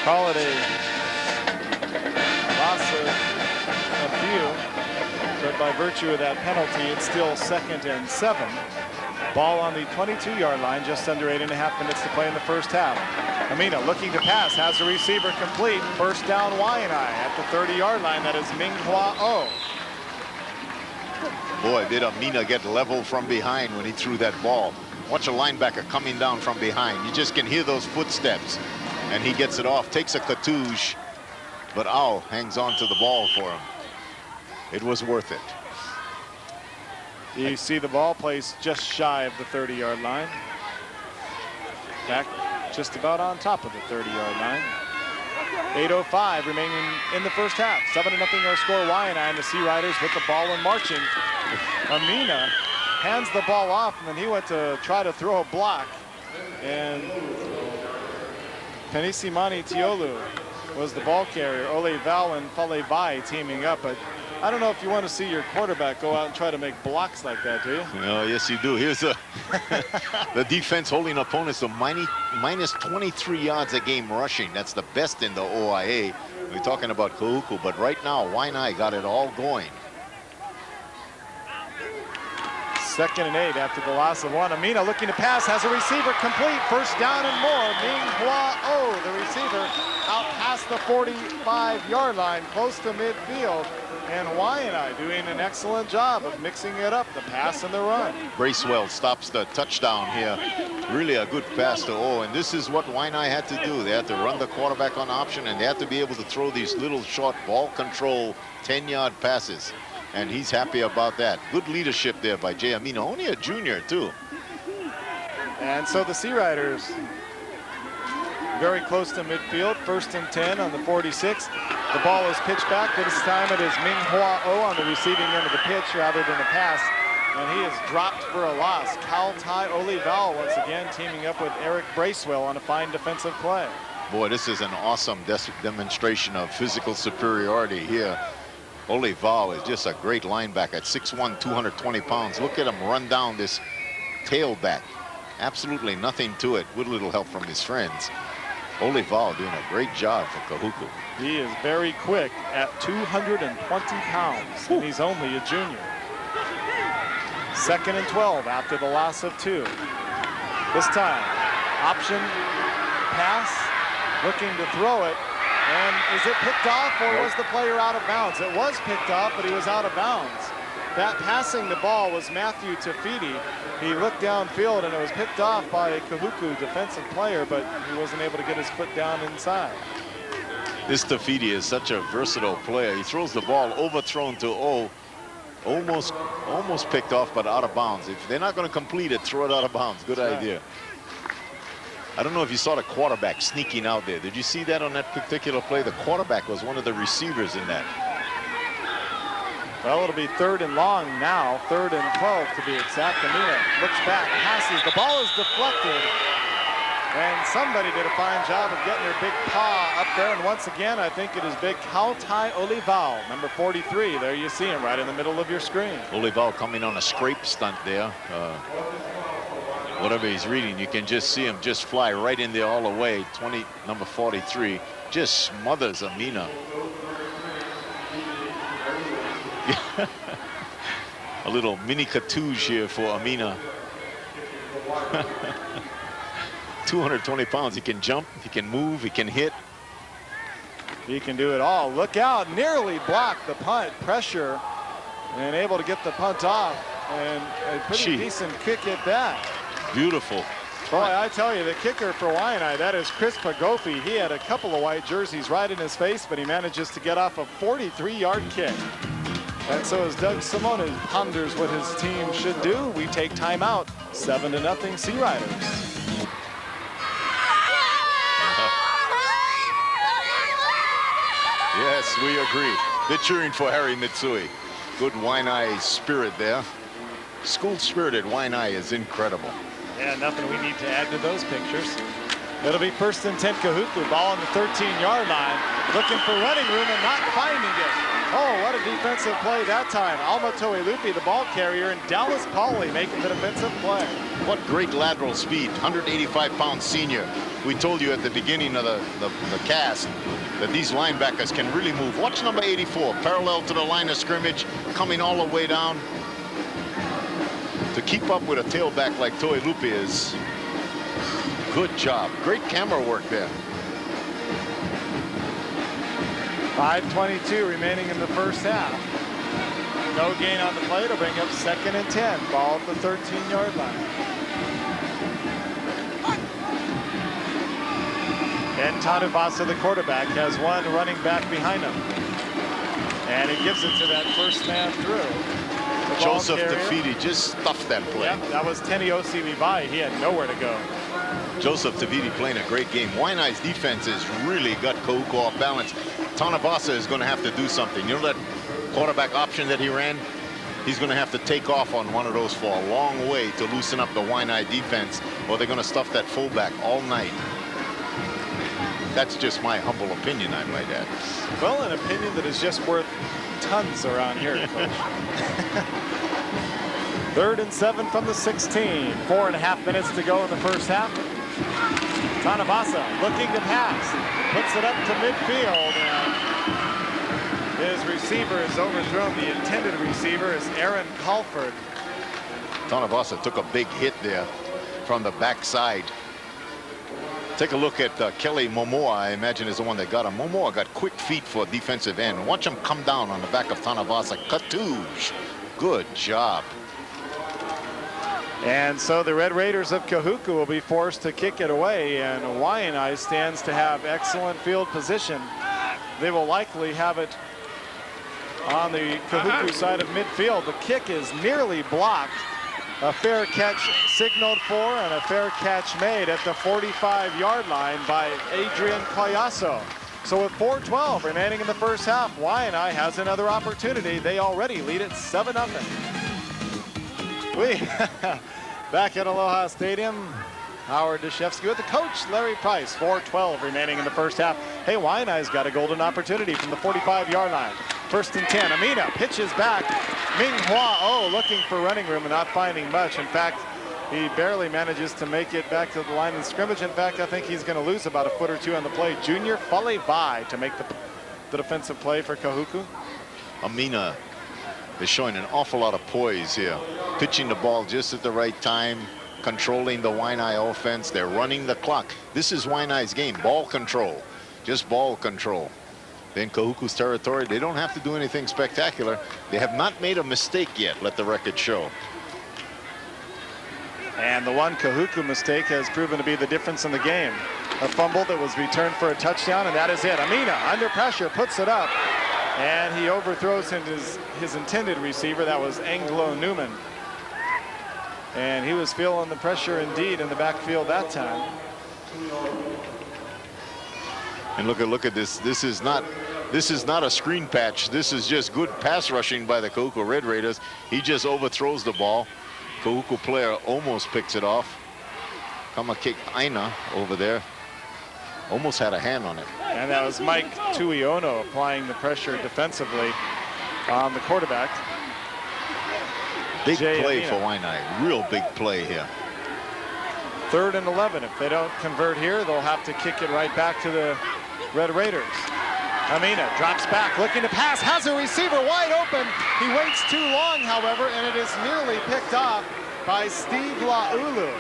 Call it a loss of a few, but by virtue of that penalty, it's still 2nd and 7. Ball on the 22-yard line, just under 8.5 minutes to play in the first half. Amina looking to pass, has a receiver complete. First down Waianae at the 30-yard line. That is Minghua O. Boy, did Amina get level from behind when he threw that ball. Watch a linebacker coming down from behind. You just can hear those footsteps. And he gets it off, takes a cartouche, but Ao hangs on to the ball for him. It was worth it. You see the ball placed just shy of the 30-yard line. Back just about on top of the 30-yard line. 8:05 remaining in the first half. 7-0 our score. Waianae and the Sea Riders with the ball and marching. Amina hands the ball off, and then he went to try to throw a block. And Penisimani Tiolu was the ball carrier. Olevao and Falevai teaming up, but I don't know if you want to see your quarterback go out and try to make blocks like that, do you? Oh, yes, you do. Here's the defense holding opponents to minus 23 yards a game rushing. That's the best in the OIA. We're talking about Kahuku, but right now, Waianae got it all going. 2nd and 8 after the loss of 1. Amina looking to pass, has a receiver complete. First down and more. Minghua O, the receiver, out past the 45-yard line, close to midfield. And Waianae doing an excellent job of mixing it up, the pass and the run. Bracewell stops the touchdown here. Really a good pass to O, and this is what Waianae had to do. They had to run the quarterback on option, and they had to be able to throw these little short ball control 10-yard passes. And he's happy about that. Good leadership there by Jay Amina, only a junior too. And so the Sea Riders very close to midfield, 1st and 10 on the 46. The ball is pitched back, but this time it is Minghua O on the receiving end of the pitch rather than the pass. And he is dropped for a loss. Kautai Olevao once again teaming up with Eric Bracewell on a fine defensive play. Boy, this is an awesome demonstration of physical superiority here. Olevao is just a great linebacker at 6'1", 220 pounds. Look at him run down this tailback. Absolutely nothing to it. With a little help from his friends. Olevao doing a great job for Kahuku. He is very quick at 220 pounds, and he's only a junior. 2nd and 12 after the loss of 2. This time, option, pass, looking to throw it. And is it picked off, or was the player out of bounds? It was picked off, but he was out of bounds. That passing the ball was Matthew Tafiti. He looked downfield, and it was picked off by a Kahuku defensive player, but he wasn't able to get his foot down inside. This Tafiti is such a versatile player. He throws the ball overthrown to O. Almost picked off, but out of bounds. If they're not going to complete it, throw it out of bounds. Good idea. I don't know if you saw the quarterback sneaking out there. Did you see that on that particular play? The quarterback was one of the receivers in that. Well, it'll be 3rd and long now, 3rd and 12 to be exact. Amina looks back, passes. The ball is deflected. And somebody did a fine job of getting their big paw up there. And once again, I think it is big Kautai Olivao, number 43. There you see him right in the middle of your screen. Olivao coming on a scrape stunt there. Whatever he's reading, you can just see him just fly right in there all the way. Number 43 just smothers Amina. A little mini cartouche here for Amina. 220 pounds. He can jump, he can move, he can hit. He can do it all. Look out, nearly blocked the punt. Pressure and able to get the punt off. And a pretty decent kick at that. Beautiful. Boy, I tell you, the kicker for Waianae, that is Chris Pagofi. He had a couple of white jerseys right in his face, but he manages to get off a 43-yard kick. And so as Doug Simone ponders what his team should do, we take time out. 7-0 Sea Riders. Yes, we agree. They're cheering for Harry Mitsui. Good Waianae spirit there. School-spirited Waianae is incredible. Yeah, nothing we need to add to those pictures. It'll be 1st and 10 Kahuku. Ball on the 13-yard line. Looking for running room and not finding it. Oh, what a defensive play that time. Alma Toelupi, the ball carrier, and Dallas Pauley making the defensive play. What great lateral speed. 185-pound senior. We told you at the beginning of the cast that these linebackers can really move. Watch number 84, parallel to the line of scrimmage, coming all the way down. To keep up with a tailback like Toelupi is good job. Great camera work there. 5:22 remaining in the first half. No gain on the play to bring up 2nd and 10. Ball at the 13-yard line. And Tanuvasa, the quarterback, has one running back behind him. And he gives it to that first man through. Joseph Tafiti just stuffed that play. Yep, that was Teniosi Levi. He had nowhere to go. Joseph Taviti playing a great game. Waianae's defense has really got Kahuku off balance. Tanuvasa is going to have to do something. You know that quarterback option that he ran? He's going to have to take off on one of those for a long way to loosen up the Waianae defense, or they're going to stuff that fullback all night. That's just my humble opinion, I might add. Well, an opinion that is just worth tons around here, Coach. 3rd and 7 from the 16. 4.5 minutes to go in the first half. Tanuvasa looking to pass. Puts it up to midfield. And his receiver is overthrown. The intended receiver is Aaron Calford. Tanuvasa took a big hit there from the backside. Take a look at Kelly Momoa, I imagine is the one that got him. Momoa got quick feet for defensive end. Watch him come down on the back of Tanuvasa. Cartouche. Good job. And so the Red Raiders of Kahuku will be forced to kick it away, and Waianae stands to have excellent field position. They will likely have it on the Kahuku side of midfield. The kick is nearly blocked. A fair catch signaled for and a fair catch made at the 45-yard line by Adrian Collasso. So with 4:12 remaining in the first half, Waianae has another opportunity. They already lead it 7-0. Back at Aloha Stadium, Howard Deshevsky with the coach, Larry Price. 4:12 remaining in the first half. Hey, Waianae's got a golden opportunity from the 45-yard line. 1st and 10. Amina pitches back. Ming Hua looking for running room and not finding much. In fact, he barely manages to make it back to the line of scrimmage. In fact, I think he's going to lose about a foot or two on the play. Junior Falevai to make the defensive play for Kahuku. Amina is showing an awful lot of poise here. Pitching the ball just at the right time, controlling the Waianae offense. They're running the clock. This is Waianae's game, ball control, just ball control. In Kahuku's territory, they don't have to do anything spectacular. They have not made a mistake yet, let the record show. And the one Kahuku mistake has proven to be the difference in the game. A fumble that was returned for a touchdown, and that is it. Amina, under pressure, puts it up, and he overthrows his intended receiver. That was Anglo Newman. And he was feeling the pressure indeed in the backfield that time. And look at this. This is not a screen patch. This is just good pass rushing by the Kahuku Red Raiders. He just overthrows the ball. Kahuku player almost picks it off. Kahuku over there. Almost had a hand on it. And that was Mike Tuiono applying the pressure defensively on the quarterback. Big Jay play Amina. for Waianae. Real big play here. 3rd and 11. If they don't convert here, they'll have to kick it right back to the Red Raiders. Amina drops back, looking to pass, has a receiver wide open. He waits too long, however, and it is nearly picked off by Steve Laulu.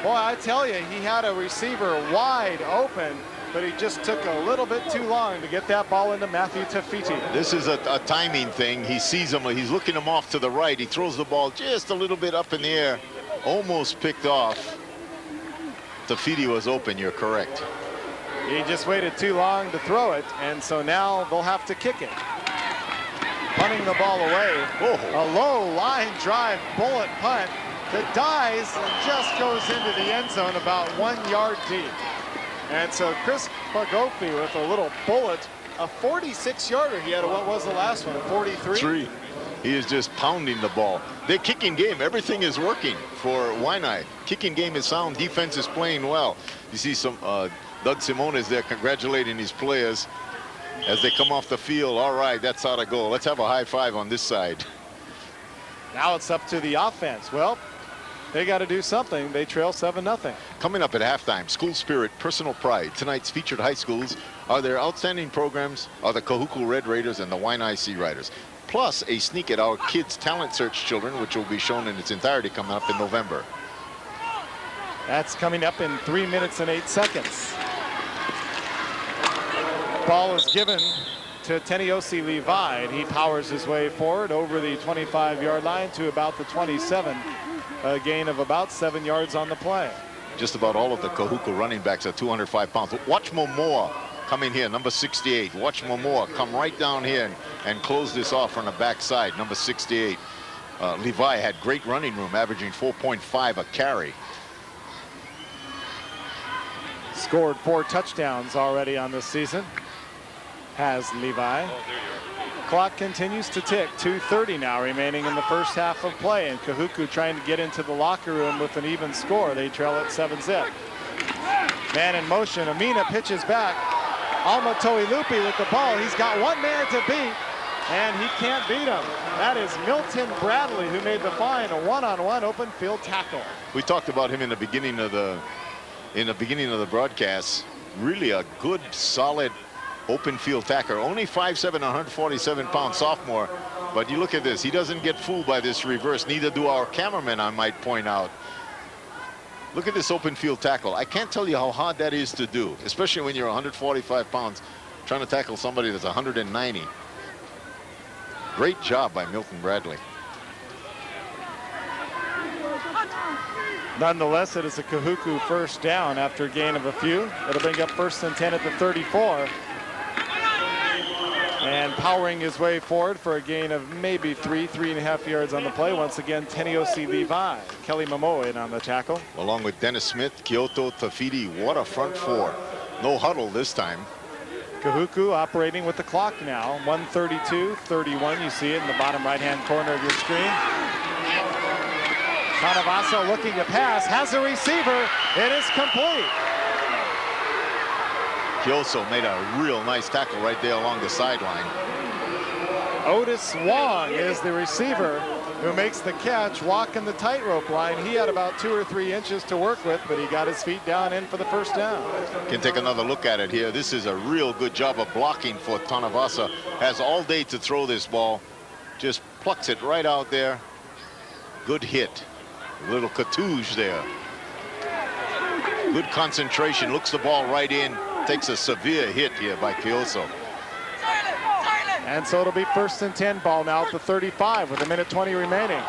Boy, I tell you, he had a receiver wide open, but he just took a little bit too long to get that ball into Matthew Tafiti. This is a timing thing. He sees him, he's looking him off to the right. He throws the ball just a little bit up in the air, almost picked off. Tafiti was open, you're correct. He just waited too long to throw it, and so now they'll have to kick it. Punting the ball away. Oh. A low line drive bullet punt that dies and just goes into the end zone about 1 yard deep. And so Chris Pagofi with a little bullet, a 46-yarder. He had what was the last one, 43? He is just pounding the ball. Their kicking game, everything is working for Waianae. Kicking game is sound, defense is playing well. You see some Doug Simone is there congratulating his players as they come off the field. All right, that's how to go. Let's have a high five on this side. Now it's up to the offense. Well, they got to do something. They trail 7-0. Coming up at halftime, school spirit, personal pride. Tonight's featured high schools are their outstanding programs are the Kahuku Red Raiders and the Waianae Sea Riders. Plus a sneak at our kids talent search children, which will be shown in its entirety coming up in November. That's coming up in 3 minutes and 8 seconds. Ball is given to Teniosi Levi, and he powers his way forward over the 25-yard line to about the 27. A gain of about 7 yards on the play. Just about all of the Kahuku running backs are 205 pounds. Watch Momoa coming here, number 68. Watch Momoa come right down here and close this off on the backside, number 68. Levi had great running room, averaging 4.5 a carry. Scored 4 touchdowns already on this season, has Levi. Clock continues to tick. 2:30 now remaining in the first half of play, and Kahuku trying to get into the locker room with an even score. They trail at 7-zip. Man in motion. Amina pitches back. Alma Toilupi with the ball. He's got one man to beat, and he can't beat him. That is Milton Bradley, who made the find, a one-on-one open field tackle. We talked about him in the beginning of the broadcast. Really a good, solid open field tackler. Only 5'7", 147 pound sophomore. But you look at this, he doesn't get fooled by this reverse. Neither do our cameramen, I might point out. Look at this open field tackle. I can't tell you how hard that is to do, especially when you're 145 pounds trying to tackle somebody that's 190. Great job by Milton Bradley. Nonetheless, it is a Kahuku first down after a gain of a few. It'll bring up 1st and 10 at the 34. And powering his way forward for a gain of maybe 3.5 yards on the play. Once again, Teniosi Levi. Kelly Momoa in on the tackle. Along with Dennis Smith, Kyoto, Tafiti. What a front four. No huddle this time. Kahuku operating with the clock now. 1:32:31. You see it in the bottom right-hand corner of your screen. Kanavasa looking to pass, has a receiver. It is complete. Kyoso made a real nice tackle right there along the sideline. Otis Wong is the receiver who makes the catch, walking the tightrope line. He had about 2 or 3 inches to work with, but he got his feet down in for the first down. Can take another look at it here. This is a real good job of blocking for Tanavasa. Has all day to throw this ball. Just plucks it right out there. Good hit. A little cartouche there. Good concentration. Looks the ball right in. Takes a severe hit here by Kyoso. And so it'll be 1st and 10 ball now at the 35 with 1:20 remaining.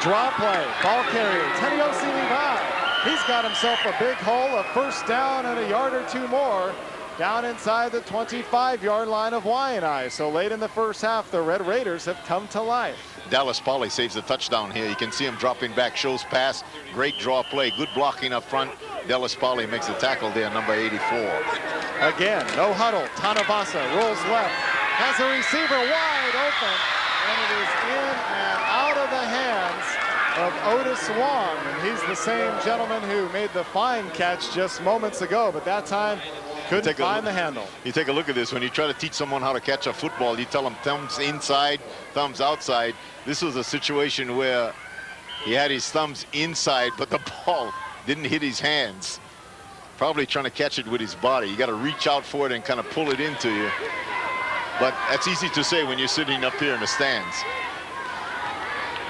Draw play, ball carrier, Teniosi Levi. He's got himself a big hole, a first down and a yard or 2 more down inside the 25-yard line of Waianae. So late in the first half, the Red Raiders have come to life. Dallas Poly saves the touchdown here. You can see him dropping back, shows pass. Great draw play, good blocking up front. Dallas Poly makes the tackle there, number 84. Again, no huddle. Tanavasa rolls left, has a receiver wide open, and it is in and out of the hands of Otis Wong, and he's the same gentleman who made the fine catch just moments ago, but that time couldn't find the handle. You take a look at this. When you try to teach someone how to catch a football, you tell them thumbs inside, thumbs outside. This was a situation where he had his thumbs inside, but the ball didn't hit his hands. Probably trying to catch it with his body. You got to reach out for it and kind of pull it into you. But that's easy to say when you're sitting up here in the stands.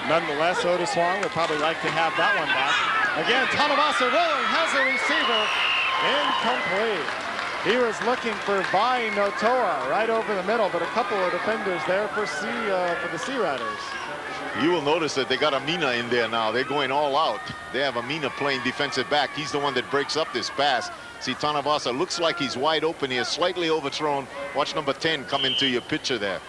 Nonetheless, Otis Wong would probably like to have that one back. Again, Tanabasa rolling, has a receiver, incomplete. He was looking for Vai Notoa right over the middle, but a couple of defenders there for the Sea Riders. You will notice that they got Amina in there now. They're going all out. They have Amina playing defensive back. He's the one that breaks up this pass. See, Tanabasa looks like he's wide open here, slightly overthrown. Watch number 10 come into your picture there.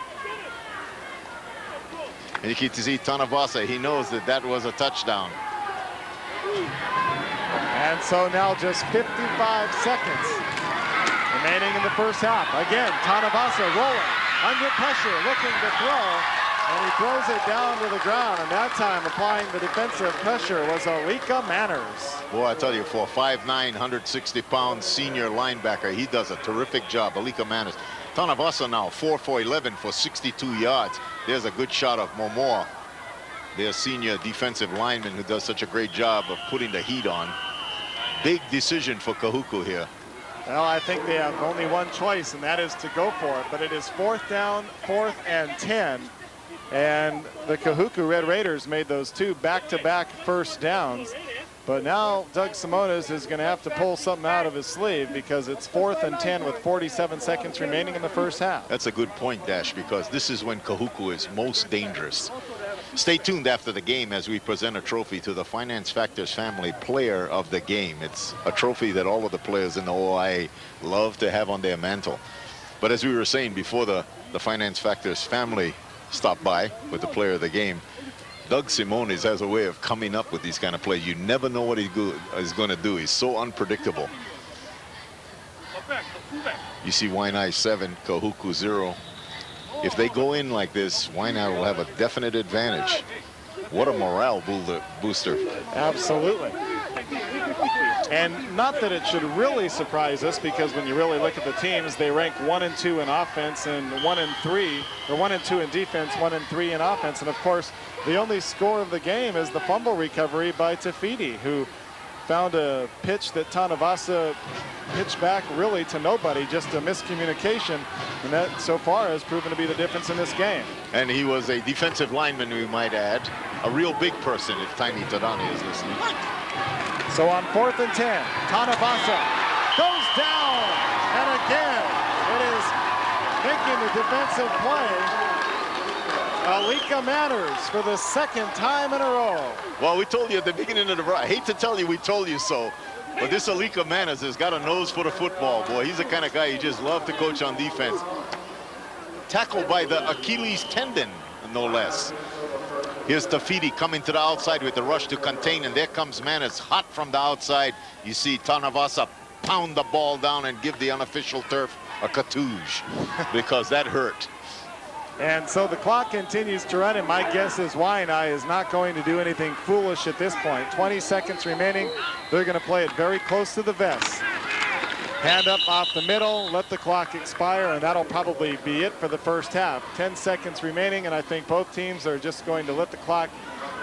And you can see Tanabasa, he knows that that was a touchdown. And so now just 55 seconds remaining in the first half. Again, Tanabasa rolling, under pressure, looking to throw. And he throws it down to the ground, and that time applying the defensive pressure was Alika Manners. Boy, I tell you, for a 5'9", 160-pound senior linebacker, he does a terrific job. Alika Manners. Tanabasa now 4 for 11 for 62 yards. There's a good shot of Momoa, their senior defensive lineman who does such a great job of putting the heat on. Big decision for Kahuku here. Well, I think they have only one choice, and that is to go for it. But it is 4th down, 4th and 10. And the Kahuku Red Raiders made those two back-to-back first downs. But now Doug Simonis is going to have to pull something out of his sleeve because it's 4th and 10 with 47 seconds remaining in the first half. That's a good point, Dash, because this is when Kahuku is most dangerous. Stay tuned after the game as we present a trophy to the Finance Factors Family Player of the Game. It's a trophy that all of the players in the OIA love to have on their mantle. But as we were saying before the Finance Factors family stopped by with the Player of the Game, Doug Simonis has a way of coming up with these kind of plays. You never know what he's going to do. He's so unpredictable. You see Waianae 7, Kahuku 0. If they go in like this, Waianae will have a definite advantage. What a morale booster. Absolutely. And not that it should really surprise us, because when you really look at the teams, they rank 1 and 2 in offense and 1 and 3, or 1 and 2 in defense, 1 and 3 in offense. And of course, the only score of the game is the fumble recovery by Tafiti, who found a pitch that Tanabasa pitched back really to nobody, just a miscommunication. And that so far has proven to be the difference in this game. And he was a defensive lineman, we might add. A real big person if Tiny Tadani is listening. So on 4th and 10, Tanabasa goes down. And again, it is making the defensive play. Alika Manners for the 2nd time in a row. Well, we told you at the beginning of the ride. I hate to tell you we told you so, but this Alika Manners has got a nose for the football. Boy, he's the kind of guy you just love to coach on defense. Tackled by the Achilles tendon, no less. Here's Tafiti coming to the outside with the rush to contain, and there comes Manners hot from the outside. You see Tanabasa pound the ball down and give the unofficial turf a cartouche because that hurt. And so the clock continues to run, and my guess is Waianae is not going to do anything foolish at this point. 20 seconds remaining. They're going to play it very close to the vest. Hand up off the middle, let the clock expire, and that'll probably be it for the first half. 10 seconds remaining, and I think both teams are just going to let the clock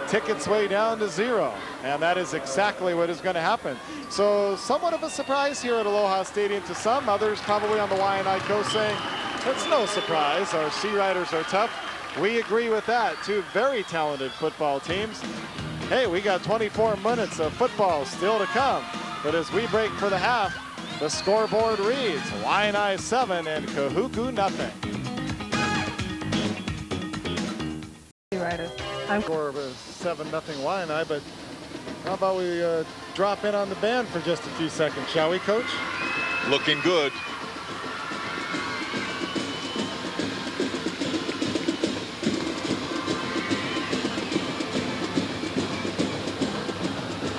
tick its way down to 0. And that is exactly what is going to happen. So somewhat of a surprise here at Aloha Stadium to some. Others probably on the Waianae coast saying, it's no surprise, our Sea Riders are tough. We agree with that. Two very talented football teams. Hey, we got 24 minutes of football still to come. But as we break for the half, the scoreboard reads Waianae 7 and Kahuku nothing. I'm score of a 7-0 Waianae, but how about we drop in on the band for just a few seconds, shall we, Coach? Looking good.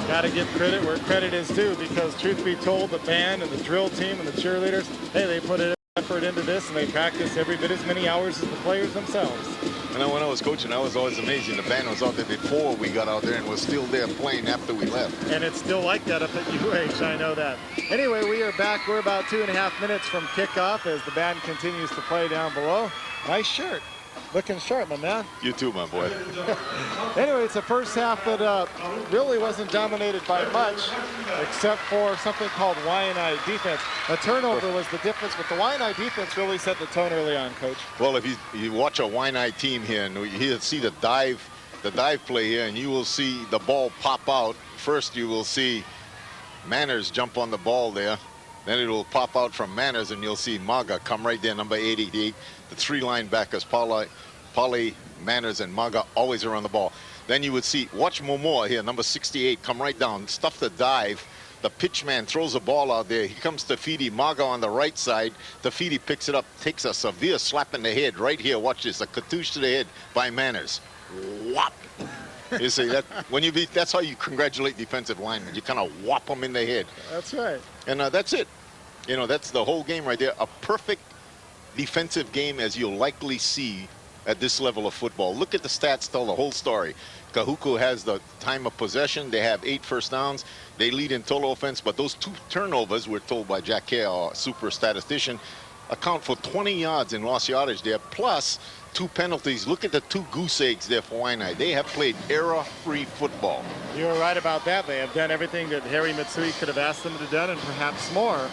Got to give credit where credit is due, because truth be told, the band and the drill team and the cheerleaders, hey, they put it effort into this, and they practice every bit as many hours as the players themselves. And when I was coaching, I was always amazing. The band was out there before we got out there and was still there playing after we left. And it's still like that up at UH, I know that. Anyway, we are back. We're about 2.5 minutes from kickoff as the band continues to play down below. Nice shirt. Looking sharp, my man. You too, my boy. Anyway, it's a first half that really wasn't dominated by much, except for something called Waianae defense. A turnover was the difference, but the Waianae defense really set the tone early on, Coach. Well, if you watch a Waianae team here, and you see the dive play here, and you will see the ball pop out. First, you will see Manners jump on the ball there. Then it will pop out from Manners, and you'll see Maga come right there, number 88. The three linebackers, Polly, Manners, and Maga, always around the ball. Then you would see, watch Momoa here, number 68, come right down, stuff the dive. The pitch man throws the ball out there. He comes to Tafidi, Maga on the right side. Tafidi picks it up, takes a severe slap in the head right here. Watch this, a cartouche to the head by Manners. Whop! You see that when you beat, that's how you congratulate defensive linemen. You kind of whop them in the head. That's right. And that's it. You know, that's the whole game right there. A perfect defensive game as you'll likely see at this level of football. Look at the stats, tell the whole story. Kahuku has the time of possession. They have 8 first downs. They lead in total offense, but those 2 turnovers, we're told by Jack Kerr, our super statistician, account for 20 yards in lost yardage there, plus 2 penalties. Look at the 2 goose eggs there for Waianae. They have played error-free football. You're right about that. They have done everything that Harry Mitsui could have asked them to do, and perhaps more.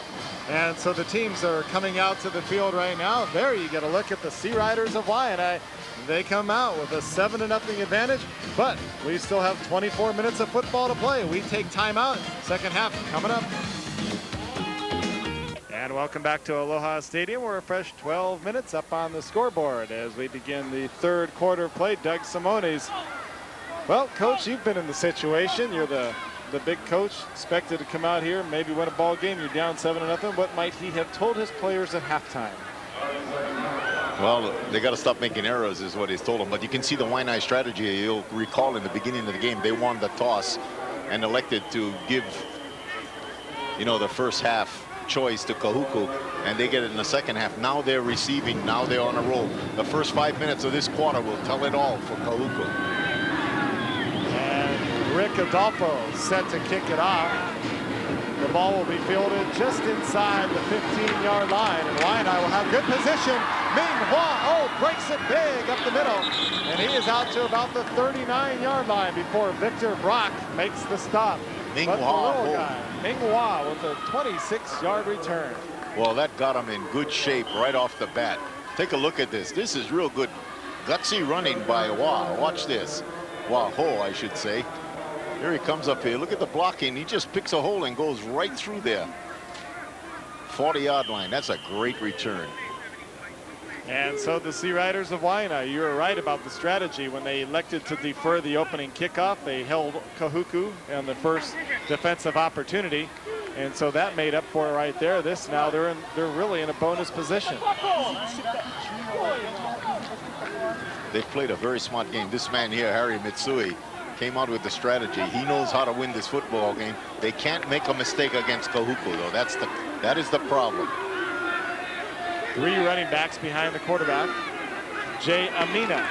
And so the teams are coming out to the field right now. There you get a look at the Sea Riders of Waianae. They come out with a 7-0 advantage, but we still have 24 minutes of football to play. We take time out. Second half coming up. And welcome back to Aloha Stadium. We're a fresh 12 minutes up on the scoreboard as we begin the third quarter of play. Doug Simone's. Well, Coach, you've been in the situation. You're the big coach, expected to come out here, maybe win a ball game. You're down 7-0. What might he have told his players at halftime? Well, they got to stop making errors is what he's told them. But you can see the Waianae strategy. You'll recall in the beginning of the game, they won the toss and elected to give, you know, the first half choice to Kahuku, and they get it in the second half. Now they're receiving. Now they're on a roll. The first 5 minutes of this quarter will tell it all for Kahuku. And Rick Adolfo set to kick it off. The ball will be fielded just inside the 15-yard line, and Waianae will have good position. Ming Hua, breaks it big up the middle, and he is out to about the 39-yard line before Victor Brock makes the stop. Ming Hua with a 26-yard return. Well, that got him in good shape right off the bat. Take a look at this. This is real good gutsy running by Hua. Watch this. Ho, I should say. Here he comes up here. Look at the blocking. He just picks a hole and goes right through there. 40-yard line. That's a great return. And so the Sea Riders of Waianae, you were right about the strategy. When they elected to defer the opening kickoff, they held Kahuku on the first defensive opportunity. And so that made up for it right there. This now they're really in a bonus position. They've played a very smart game. This man here, Harry Mitsui, came out with the strategy. He knows how to win this football game. They can't make a mistake against Kahuku, though. That is the problem. 3 running backs behind the quarterback, Jay Amina.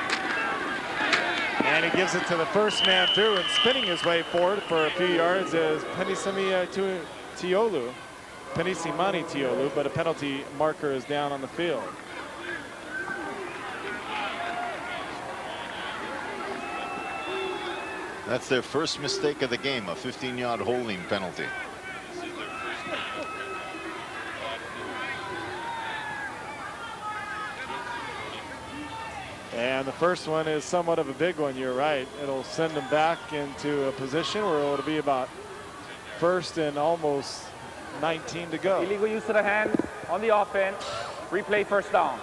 And he gives it to the first man through, and spinning his way forward for a few yards is Penisimani Tiolu, but a penalty marker is down on the field. That's their first mistake of the game, a 15-yard holding penalty. And the first one is somewhat of a big one, you're right. It'll send them back into a position where it'll be about first and almost 19 to go. Illegal use of the hands on the offense. Replay first down.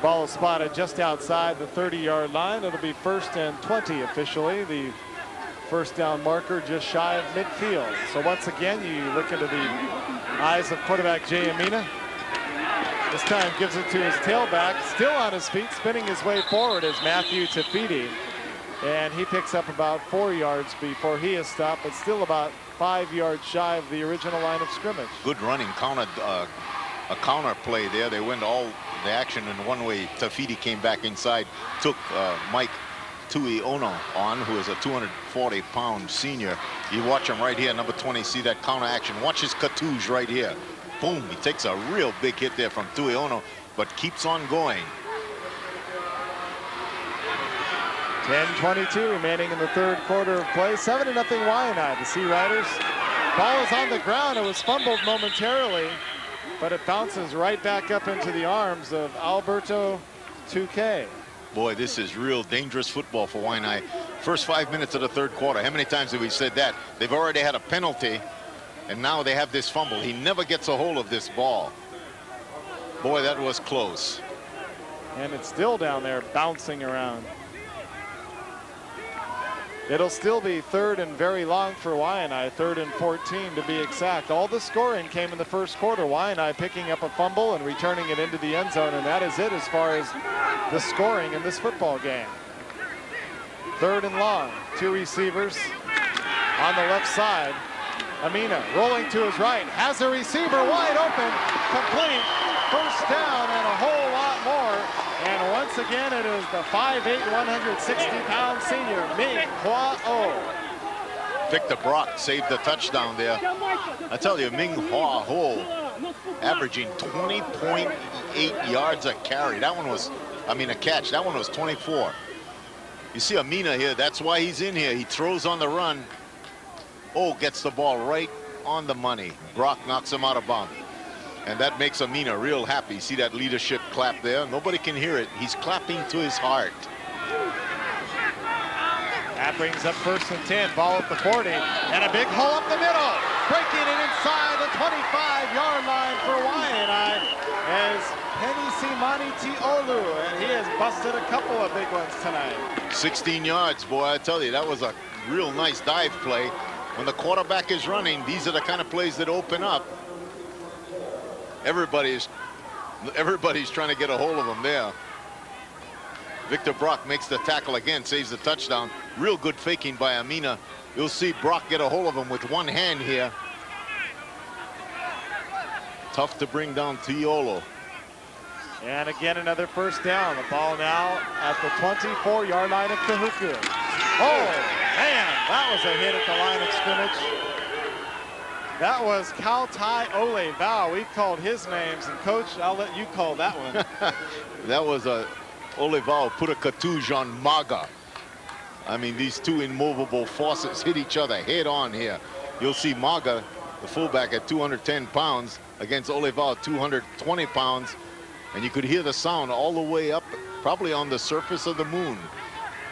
Ball is spotted just outside the 30-yard line. It'll be first and 20 officially. The first down marker just shy of midfield. So once again, you look into the eyes of quarterback Jay Amina. This time gives it to his tailback, still on his feet, spinning his way forward is Matthew Tafidi. And he picks up about 4 yards before he is stopped, but still about 5 yards shy of the original line of scrimmage. Good running, a counter play there. They went all the action in one way. Tafiti came back inside, took Mike Tui Ono on, who is a 240-pound senior. You watch him right here, number 20, see that counter action. Watch his cartouche right here. Boom, he takes a real big hit there from Tui Ono, but keeps on going. 10:22 remaining in the third quarter of play. 7-0 Waianae. The Sea Riders. Ball is on the ground. It was fumbled momentarily, but it bounces right back up into the arms of Alberto Tuque. Boy, this is real dangerous football for Waianae. First 5 minutes of the third quarter. How many times have we said that? They've already had a penalty, and now they have this fumble. He never gets a hold of this ball. Boy, that was close. And it's still down there bouncing around. It'll still be third and very long for Waianae, 3rd and 14 to be exact. All the scoring came in the first quarter. Waianae picking up a fumble and returning it into the end zone, and that is it as far as the scoring in this football game. 3rd and long, 2 receivers on the left side. Amina rolling to his right, has a receiver wide open, complete, first down and a whole lot more. And once again, it is the 5'8", 160-pound senior, Ming Hua O. Victor Brock saved the touchdown there. I tell you, Ming Hua Ho averaging 20.8 yards a carry. That one was, I mean, a catch. That one was 24. You see Amina here. That's why he's in here. He throws on the run. Oh, gets the ball right on the money. Brock knocks him out of bounds. And that makes Amina real happy. See that leadership clap there? Nobody can hear it. He's clapping to his heart. That brings up 1st and 10. Ball at the 40. And a big hole up the middle. Breaking it inside the 25-yard line for Waianae as Penny Simani Tiolu. And he has busted a couple of big ones tonight. 16 yards, boy. I tell you, that was a real nice dive play. When the quarterback is running, these are the kind of plays that open up. Everybody's trying to get a hold of him there. Victor Brock makes the tackle again, saves the touchdown. Real good faking by Amina. You'll see Brock get a hold of him with one hand here. Tough to bring down Tiolo. And again, another first down. The ball now at the 24-yard line of Kahuku. Oh, man, that was a hit at the line of scrimmage. That was Kautai Olevao. We called his names, and Coach, I'll let you call that one. That was Olevao put a cartouche on Maga. I mean, these two immovable forces hit each other head on here. You'll see Maga, the fullback, at 210 pounds against Olevao, 220 pounds. And you could hear the sound all the way up, probably on the surface of the moon.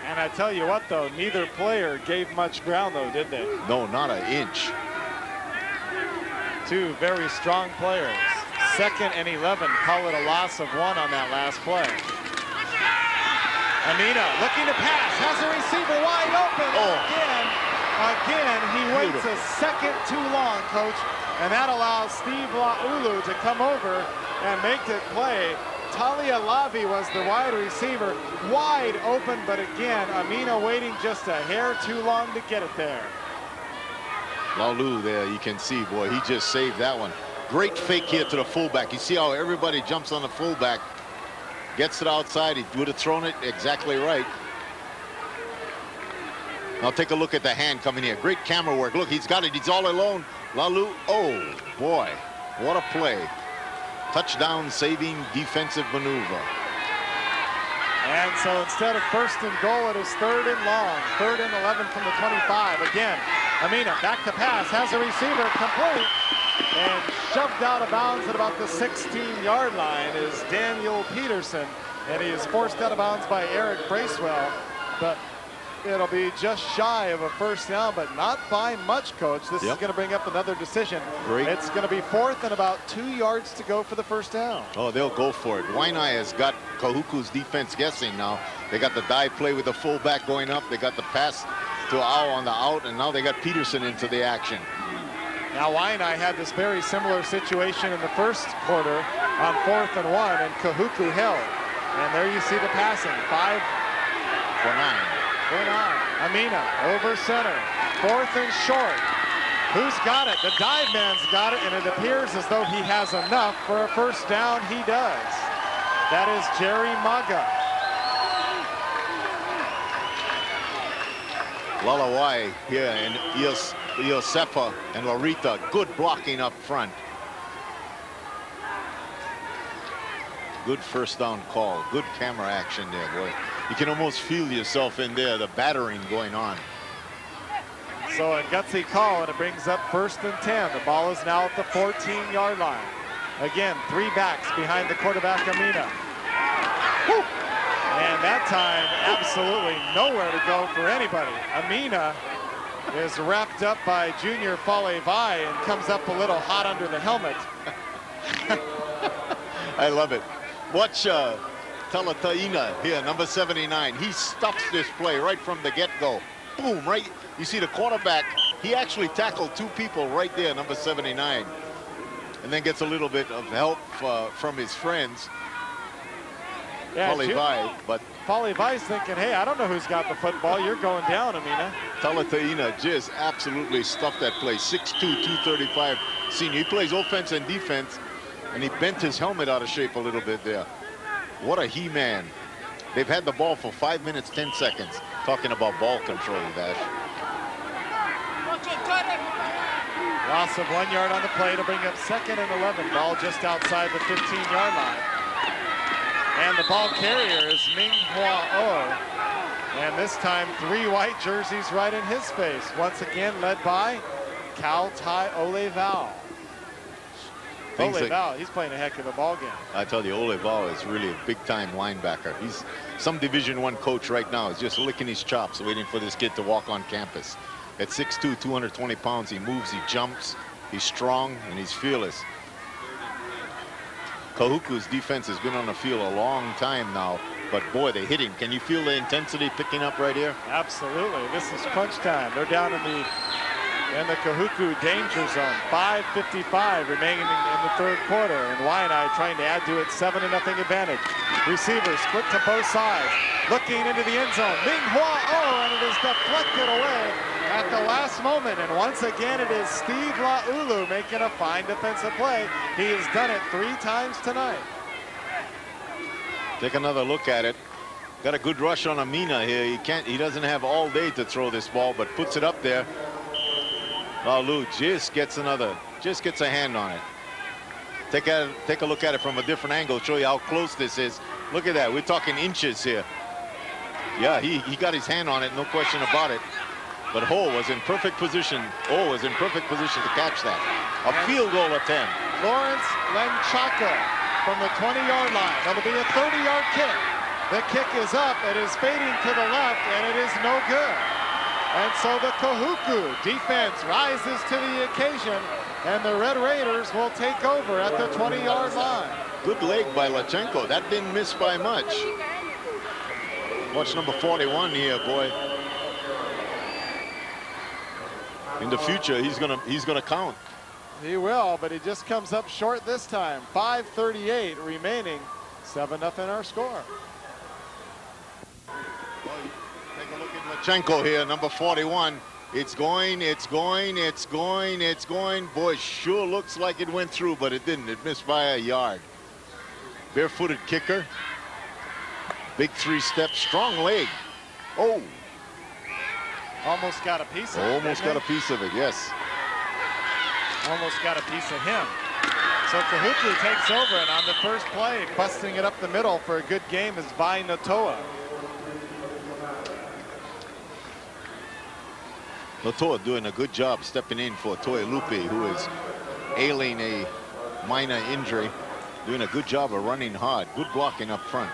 And I tell you what, though, neither player gave much ground, though, did they? No, not an inch. Two very strong players. 2nd and 11. Call it a loss of 1 on that last play. Amina looking to pass. Has a receiver wide open. Oh. Again, he waits a second too long, Coach. And that allows Steve Laulu to come over and make the play. Talia Lavi was the wide receiver. Wide open, but again, Amina waiting just a hair too long to get it there. Laulu there, you can see, boy, he just saved that one. Great fake here to the fullback. You see how everybody jumps on the fullback, gets it outside. He would have thrown it exactly right. Now take a look at the hand coming here. Great camera work. Look, he's got it. He's all alone. Laulu, oh, boy, what a play. Touchdown saving defensive maneuver. And so instead of 1st and goal, it is 3rd and long. 3rd and 11 from the 25. Again, Amina back to pass, has a receiver complete, and shoved out of bounds at about the 16-yard line is Daniel Peterson, and he is forced out of bounds by Eric Bracewell, but it'll be just shy of a first down, but not by much, Coach. This is going to bring up another decision. Great. It's going to be 4th and about 2 yards to go for the first down. Oh, they'll go for it. Waianae has got Kahuku's defense guessing now. They got the dive play with the fullback going up. They got the pass to Ao on the out, and now they got Peterson into the action. Now Waianae had this very similar situation in the first quarter on 4th and 1, and Kahuku held. And there you see the passing, 5 for 9. Waianae. Amina over center. 4th and short. Who's got it? The dive man's got it, and it appears as though he has enough for a first down. He does. That is Jerry Maga. Lalawai here, and Iosefa and Larita, good blocking up front. Good first down call. Good camera action there, boy. You can almost feel yourself in there, the battering going on. So a gutsy call, and it brings up 1st and 10. The ball is now at the 14-yard line. Again, 3 backs behind the quarterback, Amina. Woo! And that time, absolutely nowhere to go for anybody. Amina is wrapped up by Junior Falevai and comes up a little hot under the helmet. I love it. Watch Talataina here, number 79. He stuffs this play right from the get-go. Boom, right. You see the quarterback, he actually tackled 2 people right there, number 79. And then gets a little bit of help from his friends. Yeah, Falevai, but Falevai's thinking, hey, I don't know who's got the football. You're going down, Amina. Talataina just absolutely stuffed that play. 6'2", 235 senior. He plays offense and defense, and he bent his helmet out of shape a little bit there. What a he-man. They've had the ball for 5 minutes, 10 seconds. Talking about ball control, Dash. Loss of 1 yard on the play to bring up 2nd and 11. Ball just outside the 15-yard line. And the ball carrier is Ming Hua Oh. And this time 3 white jerseys right in his face. Once again led by Cal Tai Olevao. Olevao, he's playing a heck of a ball game. I tell you, Olevao is really a big-time linebacker. He's some Division I coach right now is just licking his chops, waiting for this kid to walk on campus. At 6'2", 220 pounds, he moves, he jumps, he's strong, and he's fearless. Kahuku's defense has been on the field a long time now, but boy, they hit him. Can you feel the intensity picking up right here? Absolutely. This is crunch time. They're down in the Kahuku danger zone. 5:55 remaining in the 3rd quarter, and Waianae trying to add to its 7-0 advantage. Receivers split to both sides, looking into the end zone. Ming Hua Oh, and it is deflected away at the last moment. And once again, it is Steve Laulu making a fine defensive play. He has done it 3 times tonight. Take another look at it. Got a good rush on Amina here. He doesn't have all day to throw this ball, but puts it up there. Laulu just gets a hand on it. Take a look at it from a different angle, show you how close this is. Look at that, we're talking inches here. Yeah, he got his hand on it, no question about it. But Ho was in perfect position. Ho was in perfect position to catch that. A field goal attempt. Lawrence Lenchaka from the 20-yard line. That'll be a 30-yard kick. The kick is up, it is fading to the left, and it is no good. And so the Kahuku defense rises to the occasion, and the Red Raiders will take over at the 20-yard line. Good leg by Lachenko. That didn't miss by much. Watch number 41 here, boy. In the future, he's gonna count. He will, but he just comes up short this time. 5:38 remaining. 7-0 our score. Take a look at Lachenko here, number 41. It's going, it's going, it's going, it's going. Boy, sure looks like it went through, but it didn't. It missed by a yard. Barefooted kicker. Big 3-step, strong leg. Oh. Almost got a piece of it. Almost got a piece of it, yes. Almost got a piece of him. So Kahuku takes over, and on the first play, busting it up the middle for a good game is Vai Notoa. Notoa doing a good job stepping in for Toi Lupe, who is ailing a minor injury. Doing a good job of running hard. Good blocking up front.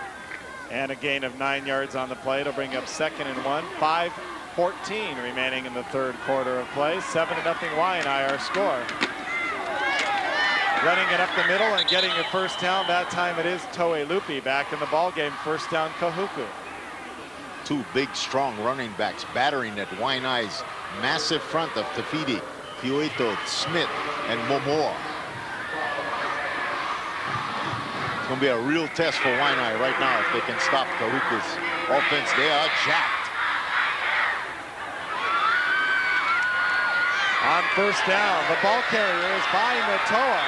And a gain of 9 yards on the play to bring up 2nd and 1. 5:14 remaining in the 3rd quarter of play. 7-0 Waianae our score. Running it up the middle and getting a first down. That time it is Toi Lupe back in the ball game. First down Kahuku. 2 big, strong running backs battering at Waianae's massive front of Tafidi, Pioito, Smith, and Momoa. It's going to be a real test for Waianae right now if they can stop Kahuku's offense. They are jacked. On first down, the ball carrier is by Matoa,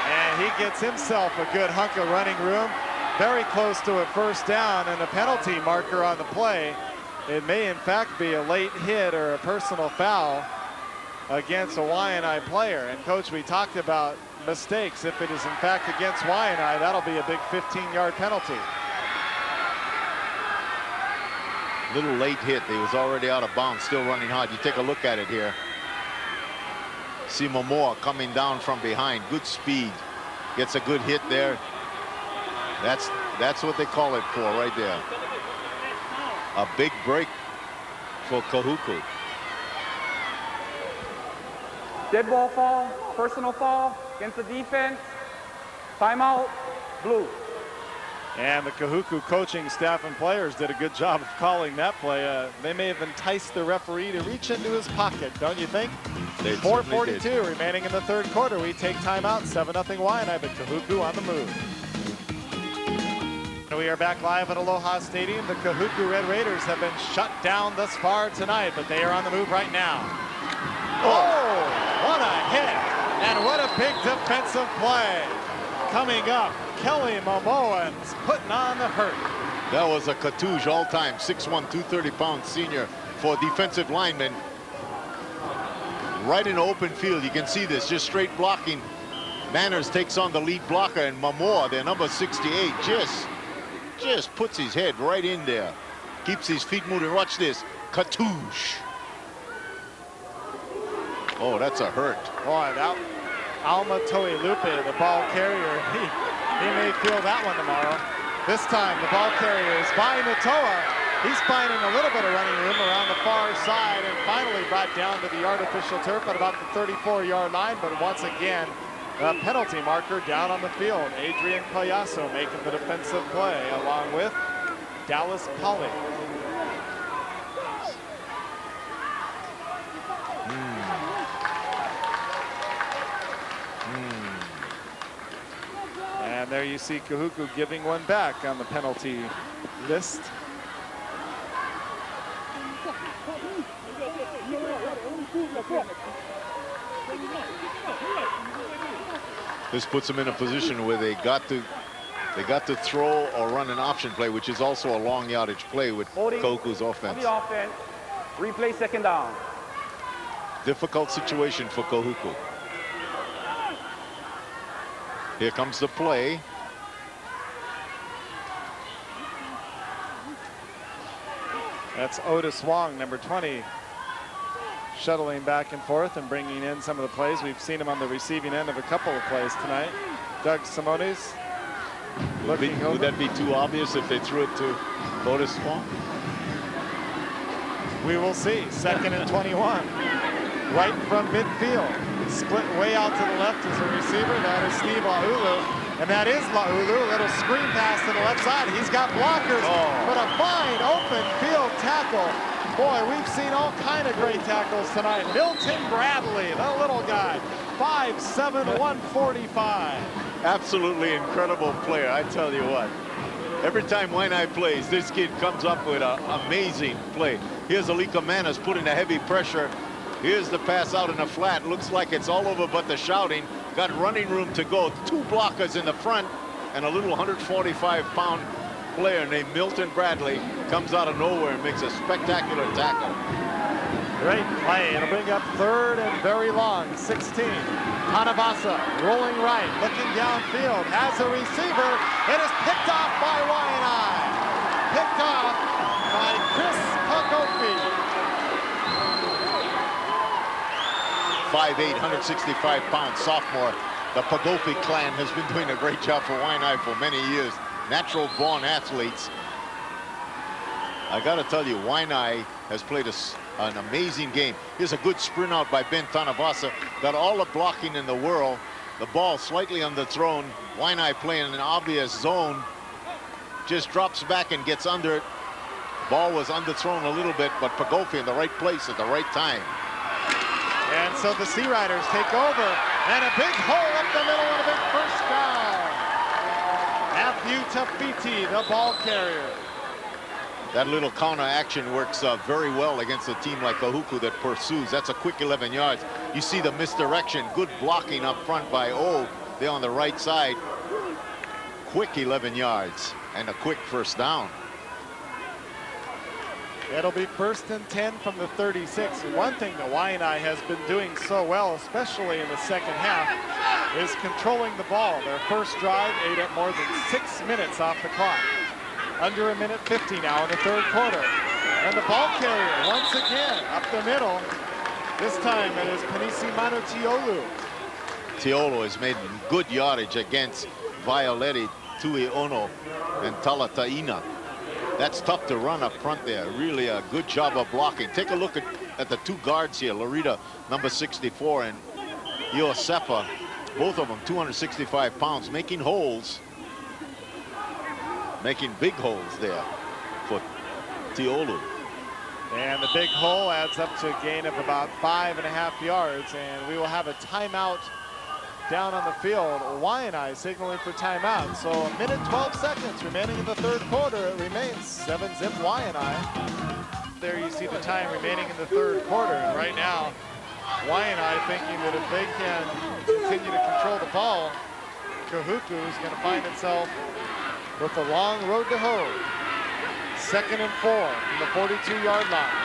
and he gets himself a good hunk of running room. Very close to a first down and a penalty marker on the play. It may in fact be a late hit or a personal foul against a Waianae player. And coach, we talked about mistakes. If it is in fact against Waianae, that'll be a big 15-yard penalty. Little late hit. He was already out of bounds, still running hard. You take a look at it here. See Momoa coming down from behind. Good speed. Gets a good hit there. That's what they call it for right there. A big break for Kahuku. Dead ball fall, personal foul against the defense. Timeout, blue. And the Kahuku coaching staff and players did a good job of calling that play. They may have enticed the referee to reach into his pocket, don't you think? 4:42 remaining in the third quarter. We take timeout, 7-0 Waianae, but Kahuku on the move. We are back live at Aloha Stadium. The Kahuku Red Raiders have been shut down thus far tonight, but they are on the move right now. Oh, what a hit, and what a big defensive play. Coming up, Kelly Momoans putting on the hurt. That was a cartouche all time. 6'1", 230-pound senior for defensive lineman. Right in the open field, you can see this, just straight blocking. Manners takes on the lead blocker, and Momoa, their number 68, just puts his head right in there. Keeps his feet moving. Watch this. Cartouche. Oh, that's a hurt. Boy, that Alma Toilupe, the ball carrier, he may feel that one tomorrow. This time, the ball carrier is by Matoa. He's finding a little bit of running room around the far side and finally brought down to the artificial turf at about the 34-yard line, but once again, a penalty marker down on the field. Adrian Payaso making the defensive play along with Dallas Polly. And there you see Kahuku giving one back on the penalty list. This puts them in a position where they got to throw or run an option play, which is also a long yardage play with Kahuku's offense. On the offense, replay second down. Difficult situation for Kahuku. Here comes the play. That's Otis Wong, number 20, shuttling back and forth and bringing in some of the plays. We've seen him on the receiving end of a couple of plays tonight. Doug Simones looking over. Would that be too obvious if they threw it to Otis Wong? We will see. 2nd and 21. Right from midfield. Split way out to the left as a receiver. That is Steve Laulu. And that is Laulu. A little screen pass to the left side. He's got blockers, but a fine open field tackle. Boy, we've seen all kind of great tackles tonight. Milton Bradley, the little guy, 5'7", 145. Absolutely incredible player, I tell you what. Every time Waianae plays, this kid comes up with an amazing play. Here's Alika Manas putting a heavy pressure. Here's the pass out in the flat. Looks like it's all over but the shouting. Got running room to go. 2 blockers in the front, and a little 145-pound player named Milton Bradley comes out of nowhere and makes a spectacular tackle. Great play. It'll bring up 3rd and very long, 16. Tanavasa rolling right, looking downfield, has a receiver. It is picked off by Waianae. Picked off by Chris Pagopi. 5'8", 165-pound sophomore. The Pagopi clan has been doing a great job for Waianae for many years. Natural-born athletes. I got to tell you, Waianae has played an amazing game. Here's a good sprint out by Ben Tanavasa. Got all the blocking in the world. The ball slightly underthrown. Waianae playing an obvious zone. Just drops back and gets under it. Ball was underthrown a little bit, but Pagopi in the right place at the right time. And so the Sea Riders take over, and a big hole up the middle and a big first down. Matthew Tafiti, the ball carrier. That little counter action works very well against a team like Kahuku that pursues. That's a quick 11 yards. You see the misdirection. Good blocking up front by O. There on the right side. Quick 11 yards and a quick first down. It'll be 1st and 10 from the 36. One thing that Waianae has been doing so well, especially in the second half, is controlling the ball. Their first drive ate up more than 6 minutes off the clock. Under a minute 50 now in the third quarter. And the ball carrier once again up the middle. This time it is Penisimano Tiolu. Tiolu has made good yardage against Violetti, Tui Ono, and Talataina. That's tough to run up front there. Really a good job of blocking. Take a look at the two guards here. Lorita, number 64, and Iosefa, both of them 265 pounds, making holes. Making big holes there for Tiolu. And the big hole adds up to a gain of about 5.5 yards, and we will have a timeout down on the field. Waianae signaling for timeout. So a minute 12 seconds remaining in the third quarter. It remains 7-zip Waianae. There you see the time remaining in the third quarter, and right now Waianae thinking that if they can continue to control the ball, Kahuku is going to find itself with a long road to hoe. 2nd and 4 from the 42-yard line.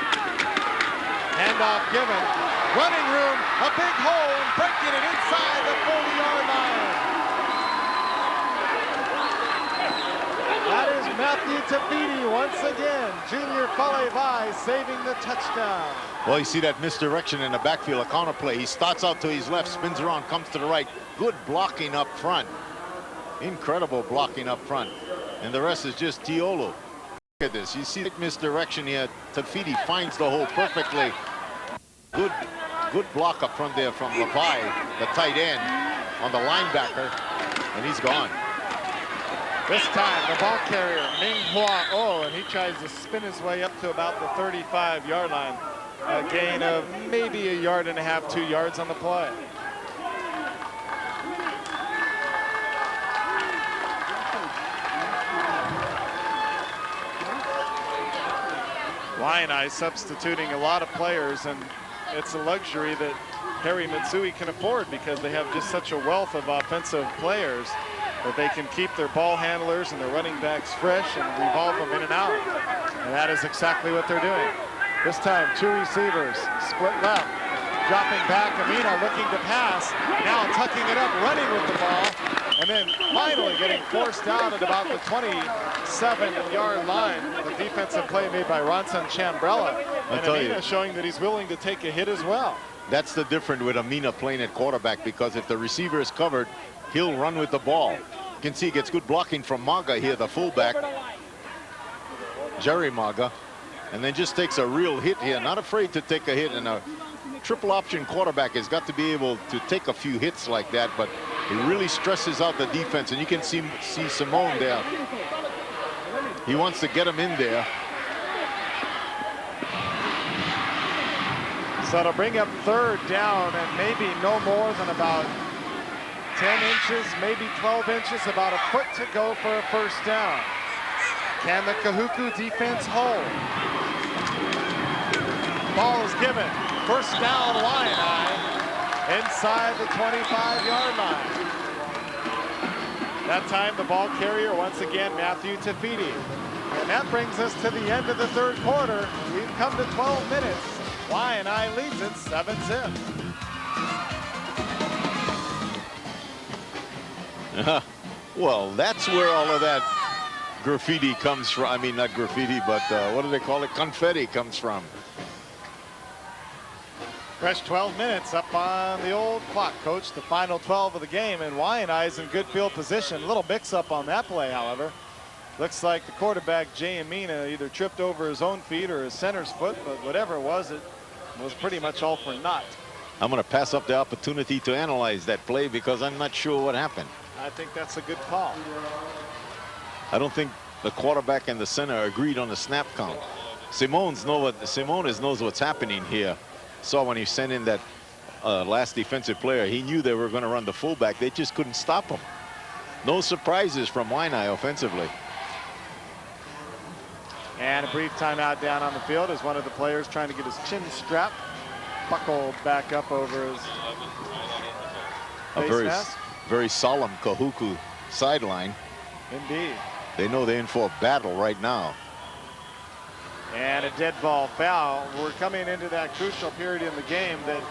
Handoff given. Running room, a big hole, and breaking it inside the 40-yard line. That is Matthew Tafiti once again. Junior Falevai saving the touchdown. Well, you see that misdirection in the backfield, a counter play. He starts out to his left, spins around, comes to the right. Good blocking up front. Incredible blocking up front. And the rest is just Tiolu. Look at this. You see the misdirection here. Tafiti finds the hole perfectly. Good block up front there from Levi, the tight end, on the linebacker, and he's gone. This time, the ball carrier, Minghua Oh, and he tries to spin his way up to about the 35-yard line. A gain of maybe 1.5 yards, 2 yards on the play. Waianae substituting a lot of players, and it's a luxury that Harry Mitsui can afford because they have just such a wealth of offensive players that they can keep their ball handlers and their running backs fresh and revolve them in and out. And that is exactly what they're doing. This time, 2 receivers, split left, dropping back, Amina looking to pass, now tucking it up, running with the ball, and then finally getting forced down at about the 27-yard line. The defensive play made by Ronson Chambrella. And Amina showing that he's willing to take a hit as well. That's the difference with Amina playing at quarterback, because if the receiver is covered, he'll run with the ball. You can see he gets good blocking from Maga here, the fullback, Jerry Maga, and then just takes a real hit here. Not afraid to take a hit, and a triple option quarterback has got to be able to take a few hits like that, but he really stresses out the defense, and you can see Simone there. He wants to get him in there. So to bring up 3rd down and maybe no more than about 10 inches, maybe 12 inches, about a foot to go for a first down. Can the Kahuku defense hold? Ball is given. First down, Waianae inside the 25-yard line. That time the ball carrier once again Matthew Tafiti. And that brings us to the end of the third quarter. We've come to 12 minutes. Waianae leads it 7-zip. Well, that's where all of that graffiti comes from. I mean, not graffiti, but what do they call it? Confetti comes from. Fresh 12 minutes up on the old clock, Coach. The final 12 of the game, and Waianae is in good field position. A little mix-up on that play, however. Looks like the quarterback, Jay Amina, either tripped over his own feet or his center's foot, but whatever it was pretty much all for naught. I'm going to pass up the opportunity to analyze that play because I'm not sure what happened. I think that's a good call. I don't think the quarterback and the center agreed on the snap count. Simones knows what's happening here. Saw when he sent in that last defensive player, he knew they were going to run the fullback. They just couldn't stop him. No surprises from Waianae offensively. And a brief timeout down on the field as one of the players trying to get his chin strap buckled back up over his face mask. Very solemn Kahuku sideline. Indeed. They know they're in for a battle right now. And a dead ball foul. We're coming into that crucial period in the game that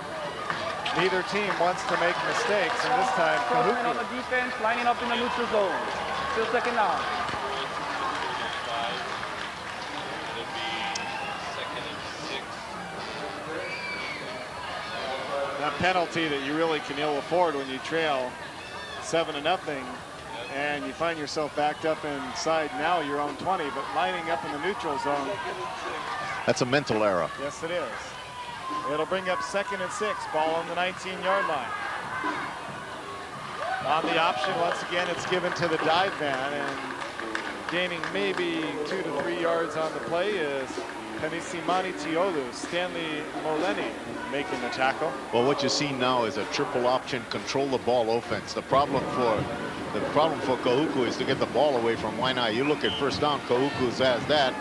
neither team wants to make mistakes, and this time Kahuku on the defense, lining up in the neutral zone. Still second down. A penalty that you really can ill afford when you trail 7-0 and you find yourself backed up inside now your own 20, but lining up in the neutral zone. That's a mental error. Yes, it is. It'll bring up 2nd and 6, ball on the 19-yard line. On the option, once again, it's given to the dive man, and gaining maybe 2 to 3 yards on the play is Kanisimani Tiolu, Stanley Moleni making the tackle. Well, what you see now is a triple option, control the ball offense. The problem for Kahuku is to get the ball away from Waianae. You look at first down, Kahuku has that.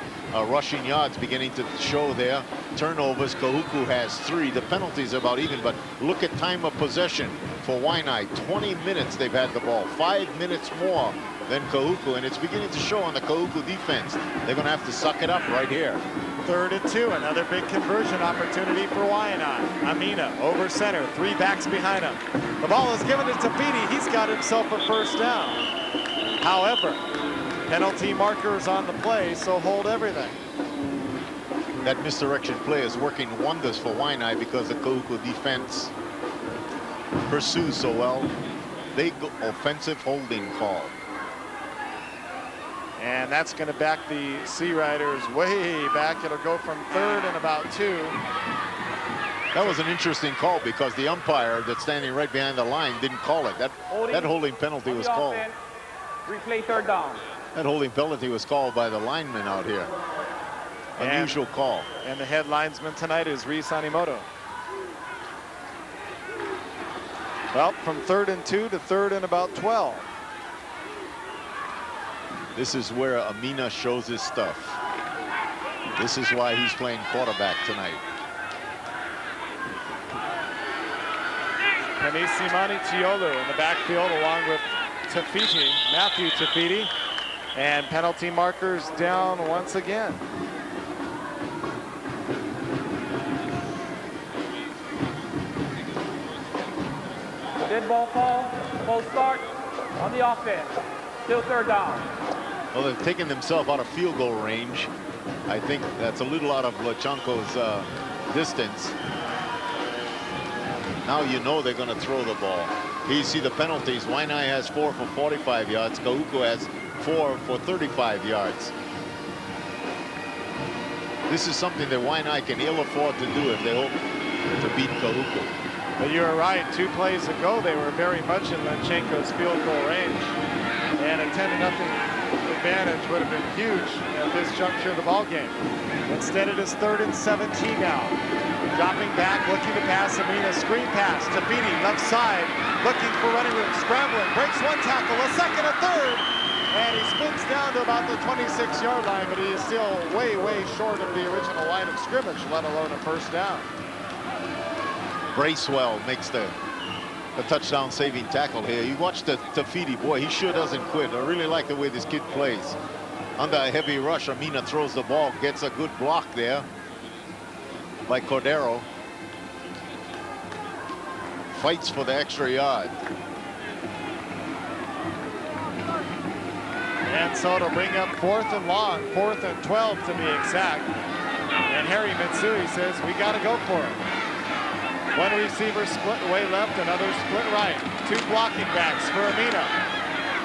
Rushing yards beginning to show there. Turnovers, Kahuku has 3. The penalties are about even, but look at time of possession for Waianae. 20 minutes they've had the ball, 5 minutes more than Kahuku, and it's beginning to show on the Kahuku defense. They're going to have to suck it up right here. 3rd and 2, another big conversion opportunity for Waianae. Amina over center, 3 backs behind him. The ball is given to Tafiti. He's got himself a first down. However, penalty markers on the play, so hold everything. That misdirection play is working wonders for Waianae because the Kahuku defense pursues so well. Big offensive holding call. And that's going to back the Sea Riders way back. It'll go from 3rd and about 2. That was an interesting call because the umpire that's standing right behind the line didn't call it. That holding penalty was called. Replay 3rd down. That holding penalty was called by the lineman out here. Unusual call. And the head linesman tonight is Reese Animoto. Well, from 3rd and 2 to 3rd and about 12. This is where Amina shows his stuff. This is why he's playing quarterback tonight. Kanisimani Tiolu in the backfield along with Tafiti, Matthew Tafiti. And penalty markers down once again. Dead ball call, false start on the offense. Still 3rd down. Well, they've taken themselves out of field goal range. I think that's a little out of Lachanko's distance. Now you know they're going to throw the ball. Here you see the penalties. Waianae has 4 for 45 yards. Kahuku has 4 for 35 yards. This is something that Waianae can ill afford to do if they hope to beat Kahuku. But you were right, 2 plays ago they were very much in Lachanko's field goal range. And a 10-0 advantage would have been huge at this juncture of the ball game. Instead it is 3rd and 17 now. Dropping back, looking to pass. Amina, screen pass. Tafiti, left side, looking for running room, scrambling, breaks 1 tackle, a 2nd, a 3rd, and he spins down to about the 26-yard line, but he is still way, way short of the original line of scrimmage, let alone a first down. Bracewell makes the touchdown saving tackle here. You watch the Tafiti, boy, he sure doesn't quit. I really like the way this kid plays. Under a heavy rush, Amina throws the ball, gets a good block there by Cordero. Fights for the extra yard. And so it'll bring up 4th and long, 4th and 12 to be exact. And Harry Mitsui says, we got to go for it. 1 receiver split away left, another split right. 2 blocking backs for Amina.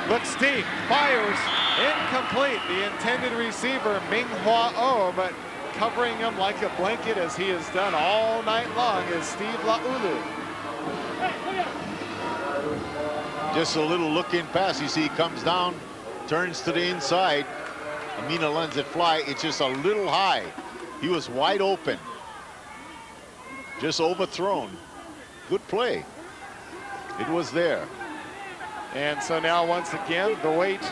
Looks deep, fires, incomplete. The intended receiver, Minghua Oh, but covering him like a blanket as he has done all night long is Steve Laulu. Just a little look-in pass. You see he comes down, turns to the inside. Amina lets it fly. It's just a little high. He was wide open. Just overthrown. Good play. It was there. And so now once again the weight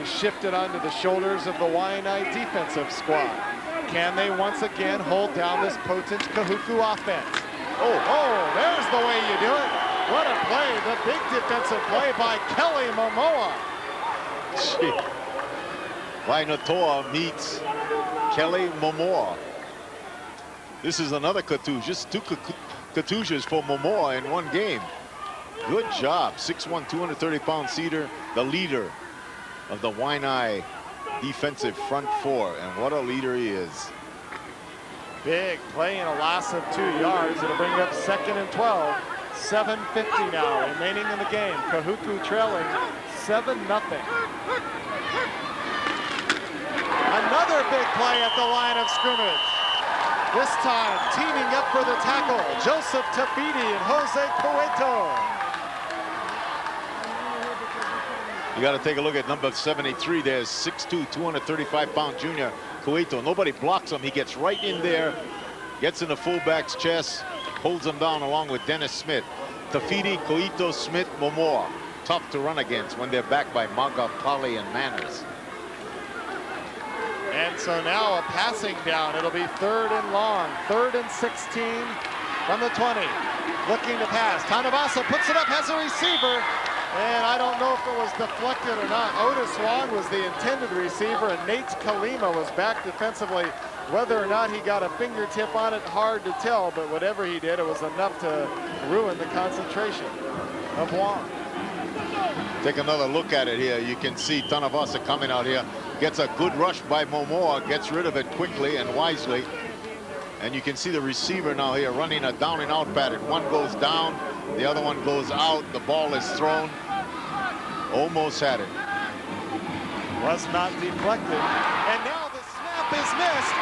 is shifted onto the shoulders of the Waianae defensive squad. Can they once again hold down this potent Kahuku offense? Oh, there's the way you do it. What a play, the big defensive play by Kelly Momoa. Waianoe meets Kelly Momoa. This is another Katusha, just 2 Katushas for Momoa in one game. Good job, 6'1", 230-pound cedar, the leader of the Waianae defensive front four, and what a leader he is. Big play in a loss of 2 yards. It'll bring up 2nd and 12. 7:50 now remaining in the game. Kahuku trailing 7-0. Another big play at the line of scrimmage. This time teaming up for the tackle, Joseph Tafiti and Jose Cueto. You got to take a look at number 73. There's 6'2", 235-pound junior Cueto. Nobody blocks him. He gets right in there, gets in the fullback's chest, holds him down along with Dennis Smith. Tafiti, Cueto, Smith, Momoa. Tough to run against when they're backed by Maga, Pali, and Manners. And so now a passing down. It'll be 3rd and long. 3rd and 16 from the 20. Looking to pass. Tanabasa puts it up, has a receiver. And I don't know if it was deflected or not. Otis Wong was the intended receiver, and Nate Kalima was back defensively. Whether or not he got a fingertip on it, hard to tell, but whatever he did, it was enough to ruin the concentration of Wong. Take another look at it here. You can see Tanavasa coming out here. Gets a good rush by Momoa, gets rid of it quickly and wisely. And you can see the receiver now here running a down and out pattern. One goes down, the other one goes out. The ball is thrown. Almost had it. Was not deflected. And now the snap is missed.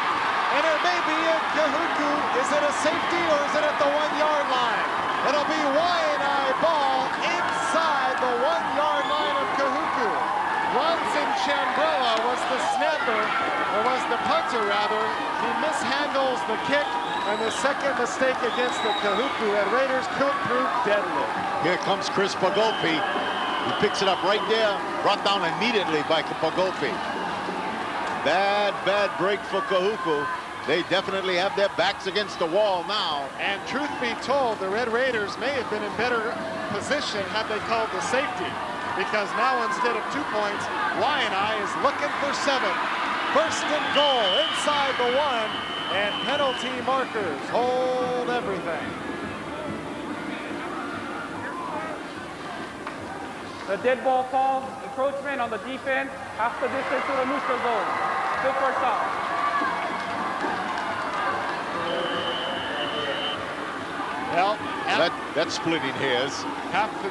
And it may be a Kahuku. Is it a safety or is it at the 1-yard line? It'll be Waianae ball inside the 1-yard line of Kahuku. Ronson Chambrella was the snapper, or was the punter rather. He mishandles the kick, and the second mistake against the Kahuku Red Raiders could prove deadly. Here comes Chris Pagolfi. He picks it up right there, brought down immediately by Pagolfi. Bad break for Kahuku. They definitely have their backs against the wall now. And truth be told, the Red Raiders may have been in better position had they called the safety. Because now instead of 2 points, Waianae is looking for 7. 1st and goal inside the 1, and penalty markers hold everything. The dead ball falls, encroachment on the defense, half the distance to the neutral zone. Good first off. Well, that's splitting hairs. Half the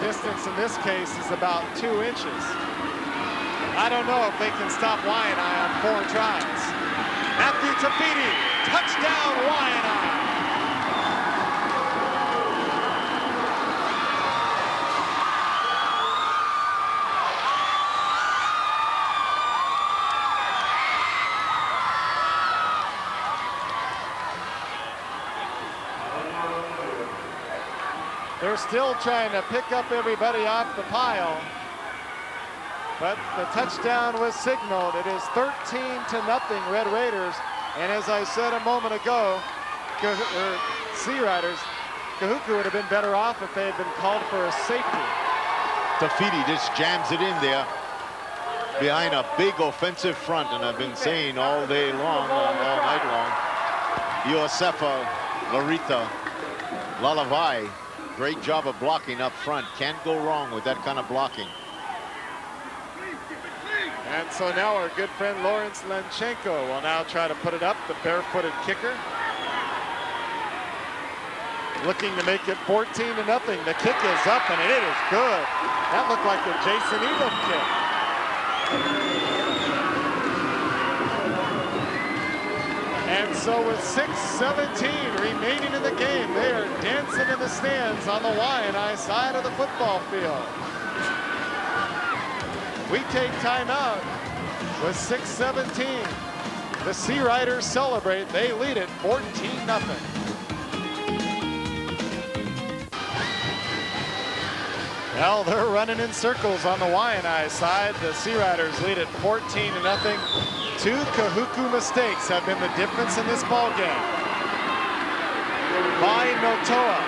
distance in this case is about 2 inches. I don't know if they can stop Waianae on 4 tries. Matthew Tafiti, touchdown Waianae. They're still trying to pick up everybody off the pile. But the touchdown was signaled. It is 13-0 Red Raiders. And as I said a moment ago, Sea Riders, Kahuku would have been better off if they had been called for a safety. Tafiti just jams it in there behind a big offensive front. And I've been saying all day long, all night long, Iosefa, Larita, Lalavai, great job of blocking up front. Can't go wrong with that kind of blocking. And so now our good friend Lawrence Lenchenko will now try to put it up, the barefooted kicker. Looking to make it 14-0. The kick is up and it is good. That looked like a Jason Elam kick. And so with 6:17 remaining in the game, they are dancing in the stands on the Waianae side of the football field. We take timeout with 6:17. The Sea Riders celebrate. They lead it 14-0. Well, they're running in circles on the Waianae side. The Sea Riders lead at 14-0. 2 Kahuku mistakes have been the difference in this ball game. By Notoa.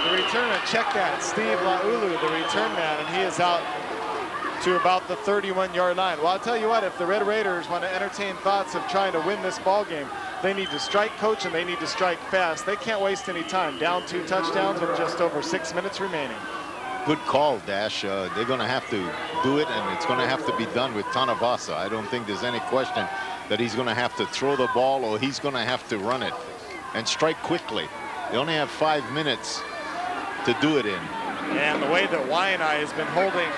The returner, check that, Steve Laulu, the return man, and he is out to about the 31-yard line. Well, I'll tell you what, if the Red Raiders want to entertain thoughts of trying to win this ball game, they need to strike, coach, and they need to strike fast. They can't waste any time. Down 2 touchdowns with just over 6 minutes remaining. Good call, Dash. They're going to have to do it, and it's going to have to be done with Tanavasa. I don't think there's any question that he's going to have to throw the ball or he's going to have to run it and strike quickly. They only have 5 minutes to do it in. And the way that Waianae has been holding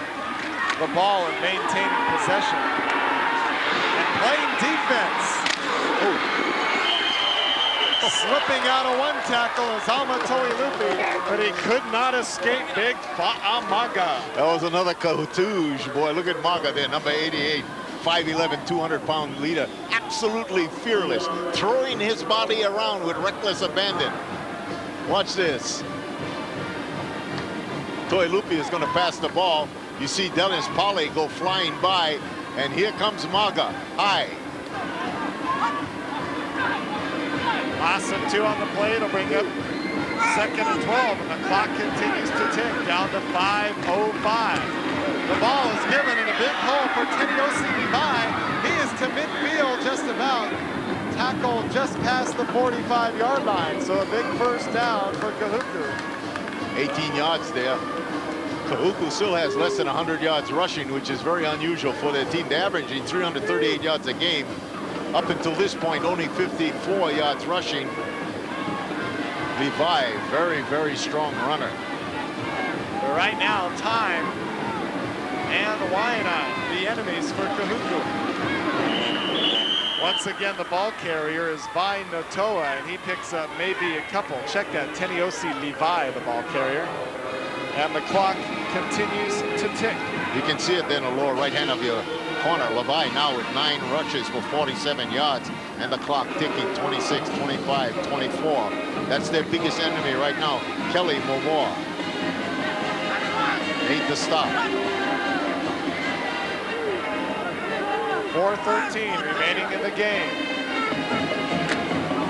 the ball and maintaining possession and playing defense. Ooh. Slipping out of one tackle is Amatoi Lupi, but he could not escape big Fa'amaga. That was another Kahutu. Boy, look at Maga there, number 88. 5'11", 200-pound leader. Absolutely fearless. Throwing his body around with reckless abandon. Watch this. Toi Lupi is going to pass the ball. You see Dennis Polly go flying by, and here comes Maga. High. Last and 2 on the play. It'll bring up 2nd and 12, and the clock continues to tick down to 5:05. The ball is given in a big hole for Teniosi Levi. He is to midfield just about. Tackled just past the 45-yard line, so a big first down for Kahuku. 18 yards there. Kahuku still has less than 100 yards rushing, which is very unusual for their team. They're averaging 338 yards a game. Up until this point, only 54 yards rushing. Levi, very, very strong runner. But right now, time and Waianae, the enemies for Kahuku. Once again, the ball carrier is by Notoa, and he picks up maybe a couple. Check that, Teniosi Levi, the ball carrier. And the clock continues to tick. You can see it there in the lower right hand of your corner. Levi now with 9 rushes for 47 yards, and the clock ticking 26, 25, 24. That's their biggest enemy right now, Kelly Momoa. Need to stop. 4:13 remaining in the game.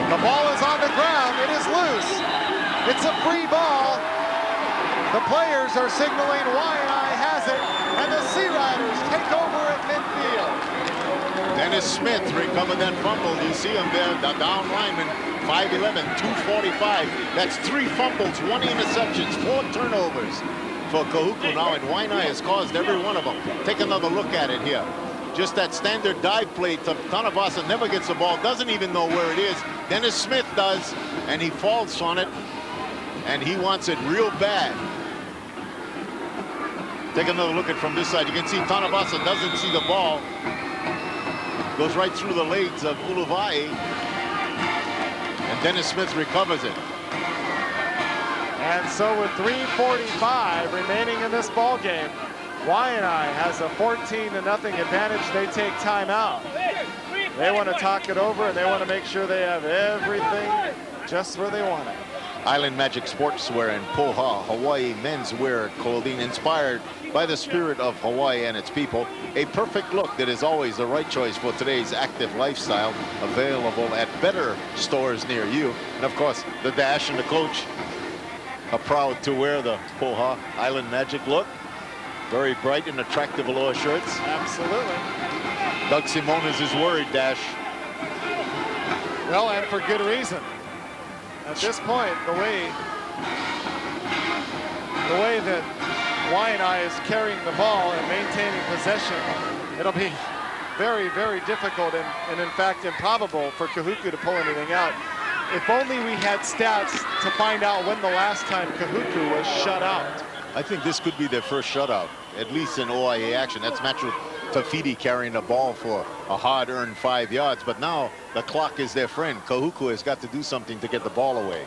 The ball is on the ground. It is loose. It's a free ball. The players are signaling Waianae has it, and the Sea Riders take over at midfield. Dennis Smith recovered that fumble. You see him there, the down lineman, 5'11", 245. That's 3 fumbles, 1 interceptions, 4 turnovers for Kahuku now, and Waianae has caused every one of them. Take another look at it here. Just that standard dive play. Tanavasa never gets the ball, doesn't even know where it is. Dennis Smith does, and he falls on it, and he wants it real bad. Take another look at from this side. You can see Tanavasa doesn't see the ball. Goes right through the legs of Uluvai. And Dennis Smith recovers it. And so with 3:45 remaining in this ball game, Waianae has a 14-0 advantage. They take time out. They want to talk it over, and they want to make sure they have everything just where they want it. Island Magic Sportswear and Poha, Hawaii menswear clothing inspired by the spirit of Hawaii and its people. A perfect look that is always the right choice for today's active lifestyle. Available at better stores near you. And of course, the Dash and the coach are proud to wear the Poha Island Magic look. Very bright and attractive Aloha shirts. Absolutely. Doug Simonis is worried, Dash. Well, and for good reason. At this point, the way that Waianae is carrying the ball and maintaining possession, it'll be very, very difficult and in fact improbable for Kahuku to pull anything out. If only we had stats to find out when the last time Kahuku was shut out. I think this could be their first shutout, at least in OIA action. That's Matthew Tafiti carrying the ball for a hard-earned 5 yards, but now the clock is their friend. Kahuku has got to do something to get the ball away.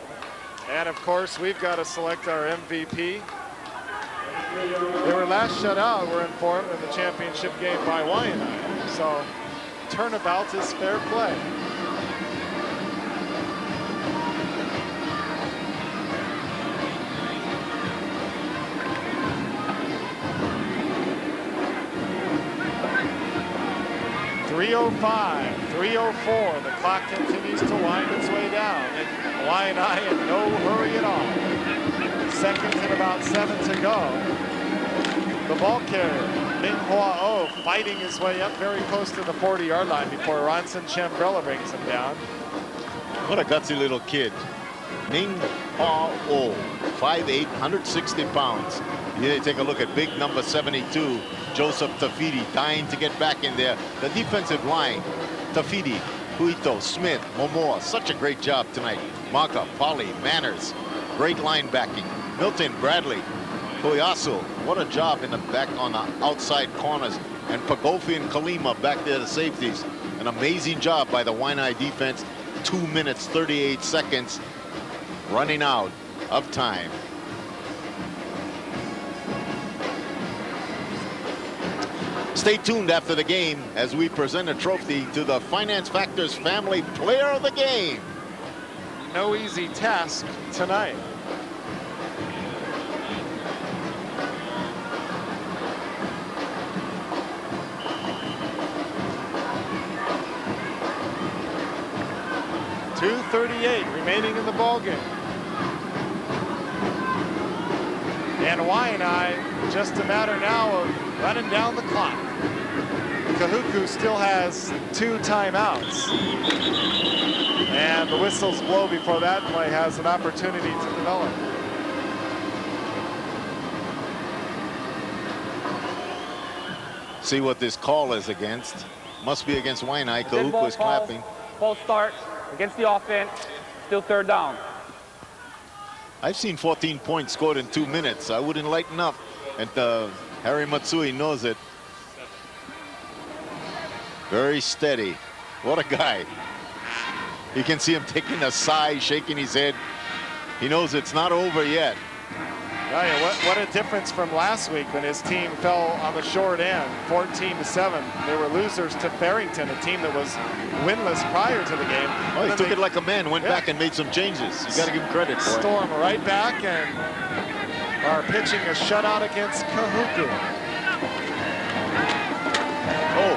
And of course, we've got to select our MVP. They were last shut out, we're informed, in the championship game by Waianae. So turnabout is fair play. 3:05, 3:04. The clock continues to wind its way down. And Waianae in no hurry at all. Seconds and about 7 to go. The ball carrier, Minghua Oh, fighting his way up very close to the 40-yard line before Ronson Chambrella brings him down. What a gutsy little kid. Minghua Oh, 5'8", 160 pounds. Here they take a look at big number 72, Joseph Tafidi, dying to get back in there. The defensive line, Tafidi, Huito, Smith, Momoa, such a great job tonight. Maka, Polly, Manners, great line backing. Milton, Bradley, Koyasu, what a job in the back on the outside corners. And Pagofi and Kalima back there, the safeties. An amazing job by the Waianae defense. 2 minutes, 38 seconds, running out of time. Stay tuned after the game as we present a trophy to the Finance Factors Family Player of the Game. No easy task tonight. .238 remaining in the ballgame. And Waianae, just a matter now of running down the clock. Kahuku still has 2 timeouts. And the whistles blow before that play has an opportunity to develop. See what this call is against. Must be against Waianae. Kahuku is clapping. False start against the offense. Still 3rd down. I've seen 14 points scored in 2 minutes. I wouldn't lighten up. And Harry Matsui knows it. Very steady. What a guy. You can see him taking a sigh, shaking his head. He knows it's not over yet. Oh yeah, what a difference from last week when his team fell on the short end, 14-7. They were losers to Farrington, a team that was winless prior to the game. Oh, he took it like a man, went back and made some changes. You got to give him credit for it. Storm right back and are pitching a shutout against Kahuku. Oh.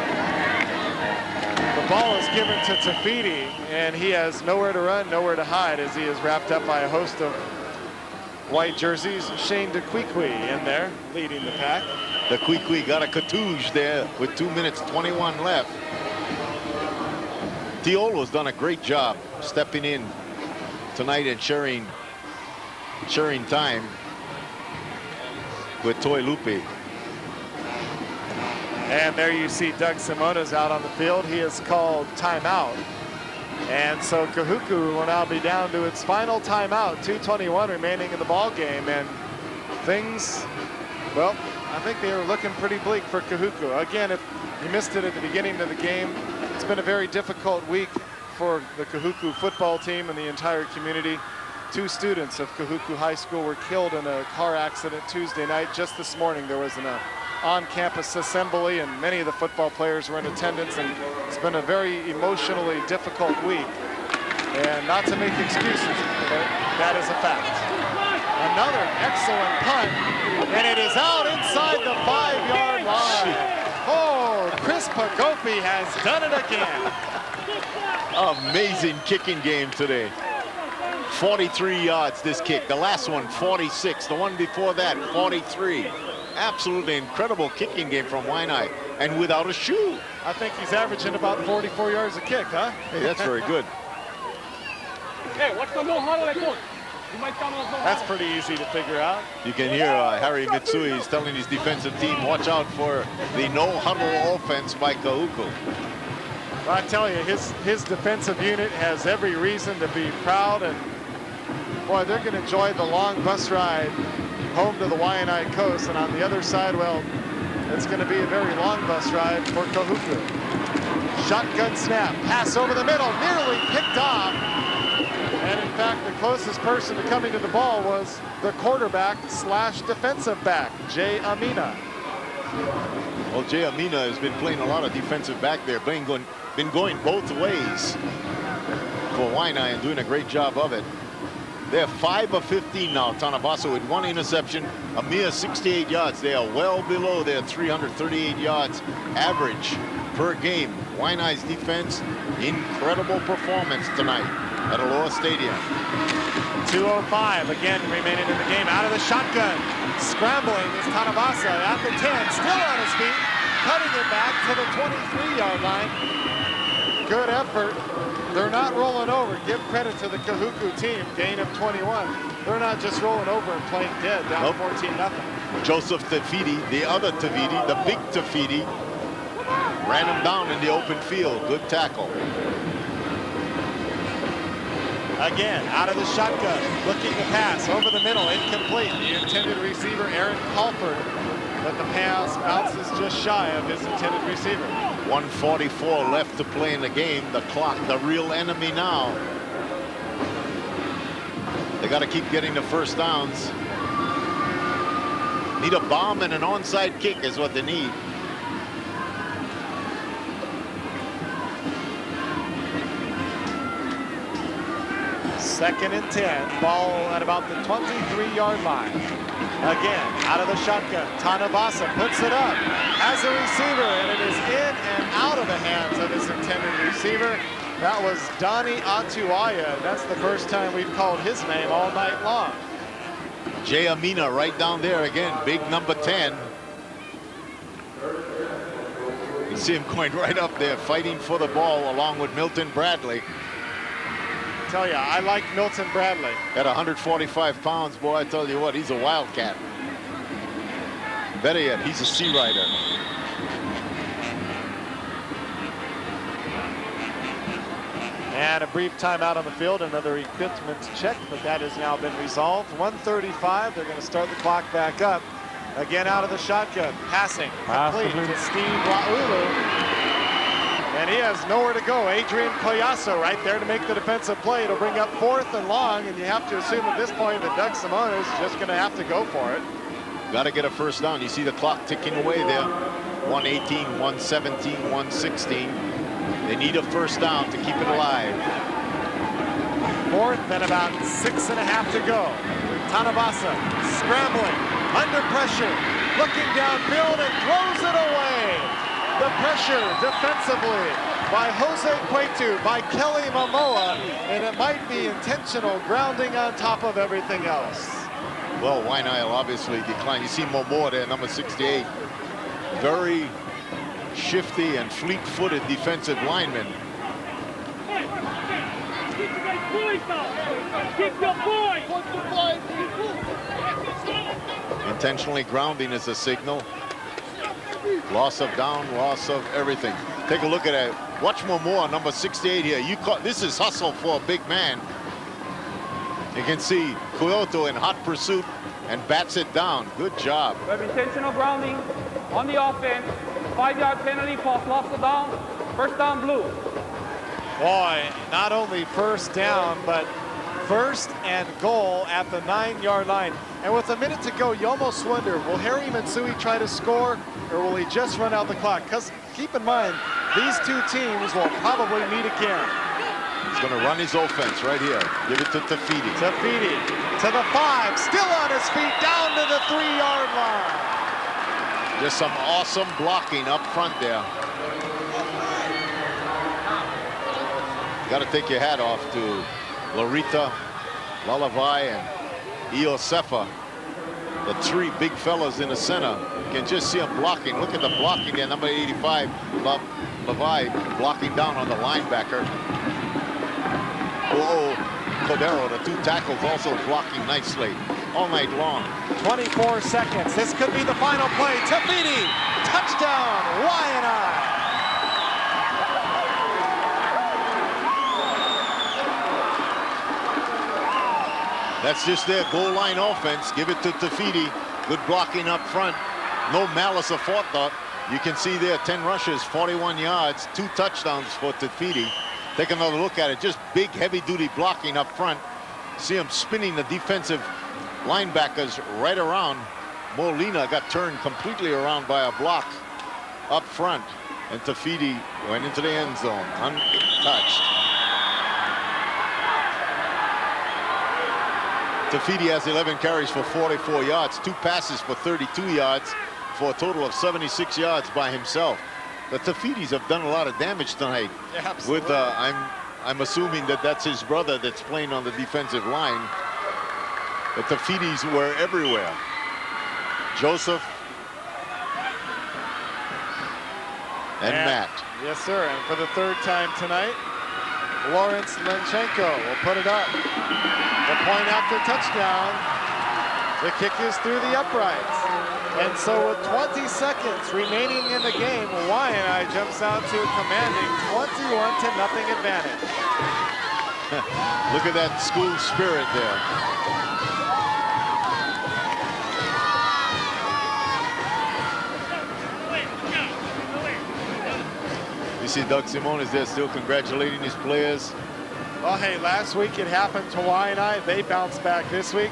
The ball is given to Tafidi, and he has nowhere to run, nowhere to hide as he is wrapped up by a host of white jerseys. Shane DeQuiqui in there leading the pack. DeQuiqui got a cartouche there with 2 minutes 21 left. Tiolo's done a great job stepping in tonight and sharing time with Toi Lupi. And there you see Doug Simona's out on the field. He has called timeout. And so Kahuku will now be down to its final timeout. 2:21 remaining in the ball game, and things, well, I think they were looking pretty bleak for Kahuku. Again, if you missed it at the beginning of the game, it's been a very difficult week for the Kahuku football team and the entire community. 2 students of Kahuku High School were killed in a car accident Tuesday night. Just this morning there was an on-campus assembly, and many of the football players were in attendance, and it's been a very emotionally difficult week. And not to make excuses, but that is a fact. Another excellent punt, and it is out inside the 5-yard line. Oh, Chris Pagofi has done it again. Amazing kicking game today. 43 yards this kick. The last one, 46. The one before that, 43. Absolutely incredible kicking game from Waianae, and without a shoe. I think he's averaging about 44 yards a kick, huh? Hey, that's very good. Hey, what's the no huddle at coach? You might tell us no huddle. That's pretty easy to figure out. You can hear Harry Mitsui is telling his defensive team, watch out for the no-huddle offense by Kahuku. Well, I tell you, his defensive unit has every reason to be proud, and boy, they're going to enjoy the long bus ride home to the Waianae coast, and on the other side, well, it's going to be a very long bus ride for Kahuku. Shotgun snap, pass over the middle, nearly picked off. And in fact, the closest person to coming to the ball was the quarterback / defensive back, Jay Amina. Well, Jay Amina has been playing a lot of defensive back there, been going both ways for Waianae and doing a great job of it. They're 5 of 15 now. Tanabasa with 1 interception, a mere 68 yards. They are well below their 338 yards average per game. Waianae's defense, incredible performance tonight at Aloha Stadium. 2:05 again remaining in the game. Out of the shotgun, scrambling is Tanabasa at the 10, still on his feet, cutting it back to the 23-yard line. Good effort. They're not rolling over. Give credit to the Kahuku team. Gain of 21. They're not just rolling over and playing dead, down 14-0. Joseph Tafiti, the other Tafiti, the big Tafiti, ran him down in the open field. Good tackle. Again, out of the shotgun, looking to pass over the middle, incomplete. The intended receiver, Aaron Calford, but the pass bounces just shy of his intended receiver. 1:44 left to play in the game. The clock, the real enemy now. They got to keep getting the first downs. Need a bomb and an onside kick is what they need. Second and 10, ball at about the 23-yard line. Again, out of the shotgun, Tanabasa puts it up, has a receiver, and it is in and out of the hands of his intended receiver. That was Donnie Atuaya. That's the first time we've called his name all night long. Jay Amina right down there again, big number 10. You see him going right up there, fighting for the ball along with Milton Bradley. I tell you, I like Milton Bradley. At 145 pounds, boy, I tell you what, he's a wildcat. Better yet, he's a sea rider. And a brief timeout on the field, another equipment check, but that has now been resolved. 1:35, they're going to start the clock back up. Again, out of the shotgun, passing, complete to Steve Wa'ulu. And he has nowhere to go. Adrian Collazo right there to make the defensive play. It'll bring up 4th and long, and you have to assume at this point that Doug Simone is just going to have to go for it. Got to get a first down. You see the clock ticking away there. 1:18, 1:17, 1:16. They need a first down to keep it alive. 4th and about 6.5 to go. Tanabasa scrambling, under pressure, looking downfield and throws it away. The pressure defensively by Jose Cueto, by Kelly Momoa, and it might be intentional grounding on top of everything else. Well, Waianae will obviously decline. You see Momoa there, number 68. Very shifty and fleet-footed defensive lineman. Intentionally grounding is a signal. Loss of down, loss of everything. Take a look at it. Watch Momoa, number 68 here. This is hustle for a big man. You can see Kyoto in hot pursuit and bats it down. Good job. We have intentional grounding on the offense. 5-yard penalty, false loss of down. First down, blue. Boy, not only first down, but first and goal at the 9-yard line. And with a minute to go, you almost wonder, will Harry Matsui try to score, or will he just run out the clock? Because keep in mind, these two teams will probably meet again. He's going to run his offense right here. Give it to Tafiti. Tafiti to the 5, still on his feet, down to the 3-yard line. Just some awesome blocking up front there. Got to take your hat off to Larita, Lalavai, and Iosefa. The 3 big fellas in the center. You can just see them blocking. Look at the blocking there. Number 85, Lavai, blocking down on the linebacker. Whoa, Cordero, the 2 tackles also blocking nicely all night long. 24 seconds. This could be the final play. Tafiti, touchdown, Waianae. That's just their goal line offense. Give it to Tafiti. Good blocking up front. No malice aforethought. You can see there 10 rushes, 41 yards, 2 touchdowns for Tafiti. Take another look at it. Just big, heavy-duty blocking up front. See him spinning the defensive linebackers right around. Molina got turned completely around by a block up front. And Tafiti went into the end zone, untouched. Tafiti has 11 carries for 44 yards, 2 passes for 32 yards, for a total of 76 yards by himself. The Tafitis have done a lot of damage tonight. Yeah, with I'm assuming that that's his brother that's playing on the defensive line. The Tafitis were everywhere. Joseph and Matt. Yes, sir. And for the 3rd time tonight, Lawrence Lenchenko will put it up. The point after touchdown. The kick is through the uprights. And so with 20 seconds remaining in the game, Waianae jumps out to a commanding 21-0 advantage. Look at that school spirit there. You see Doug Simone is there still congratulating his players. Well, hey, last week it happened to Waianae. They bounced back this week.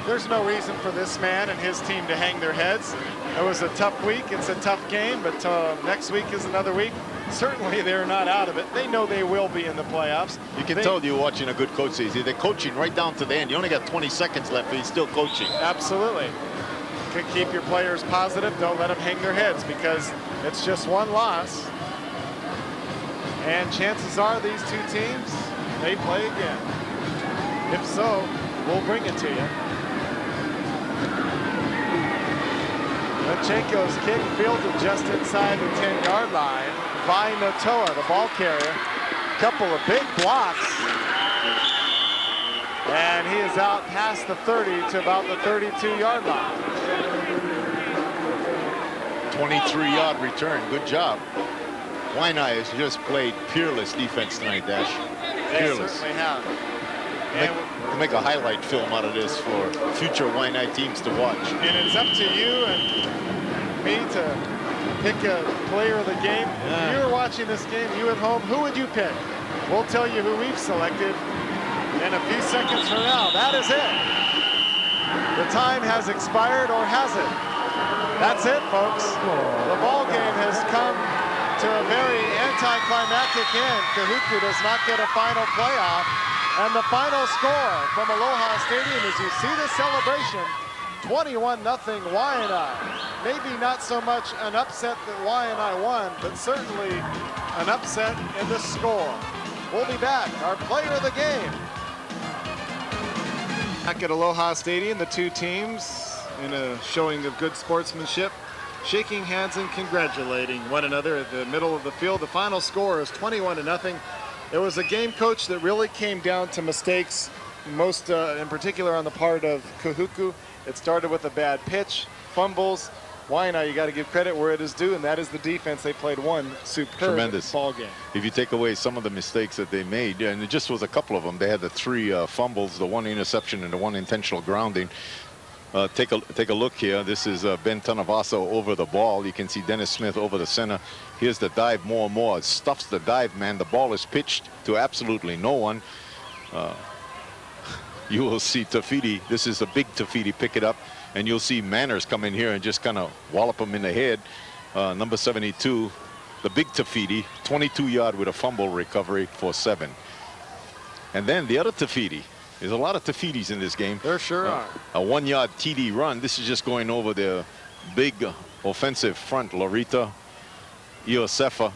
There's no reason for this man and his team to hang their heads. It was a tough week. It's a tough game, but next week is another week. Certainly they're not out of it. They know they will be in the playoffs. You can tell you're watching a good coach. They're coaching right down to the end. You only got 20 seconds left, but he's still coaching. Absolutely. Keep your players positive. Don't let them hang their heads because it's just one loss. And chances are these two teams, they play again. If so, we'll bring it to you. Lenchenko's kick fielded just inside the 10-yard line by Notoa, the ball carrier. Couple of big blocks. And he is out past the 30 to about the 32-yard line. 23-yard return. Good job. Waianae has just played peerless defense tonight, Dash. Peerless. They certainly have. Make a highlight film out of this for future Waianae teams to watch. And it's up to you and me to pick a player of the game. If you're watching this game, you at home, who would you pick? We'll tell you who we've selected in a few seconds from now. That is it. The time has expired, or has it? That's it, folks. The ball game has come to a very anticlimactic end. Kahuku does not get a final playoff. And the final score from Aloha Stadium, as you see the celebration, 21-0 Waianae. Maybe not so much an upset that Waianae won, but certainly an upset in the score. We'll be back. Our player of the game. Back at Aloha Stadium, the two teams in a showing of good sportsmanship, shaking hands and congratulating one another at the middle of the field. The final score is 21-0. It was a game, coach, that really came down to mistakes, most in particular on the part of Kahuku. It started with a bad pitch, fumbles. Waianae, you got to give credit where it is due, and that is the defense. They played one superb ball game. If you take away some of the mistakes that they made, and it just was a couple of them, they had the 3 fumbles, the 1 interception, and the 1 intentional grounding. Take a look here. This is Ben Tanavaso over the ball. You can see Dennis Smith over the center. Here's the dive more and more. It stuffs the dive, man. The ball is pitched to absolutely no one. You will see Tafiti. This is a big Tafiti. Pick it up, and you'll see Manners come in here and just kind of wallop him in the head. Number 72, the big Tafiti, 22-yard with a fumble recovery for 7. And then the other Tafiti. There's a lot of Tafitis in this game. There sure are. A 1-yard TD run. This is just going over the big offensive front, Lorita, Iosefa,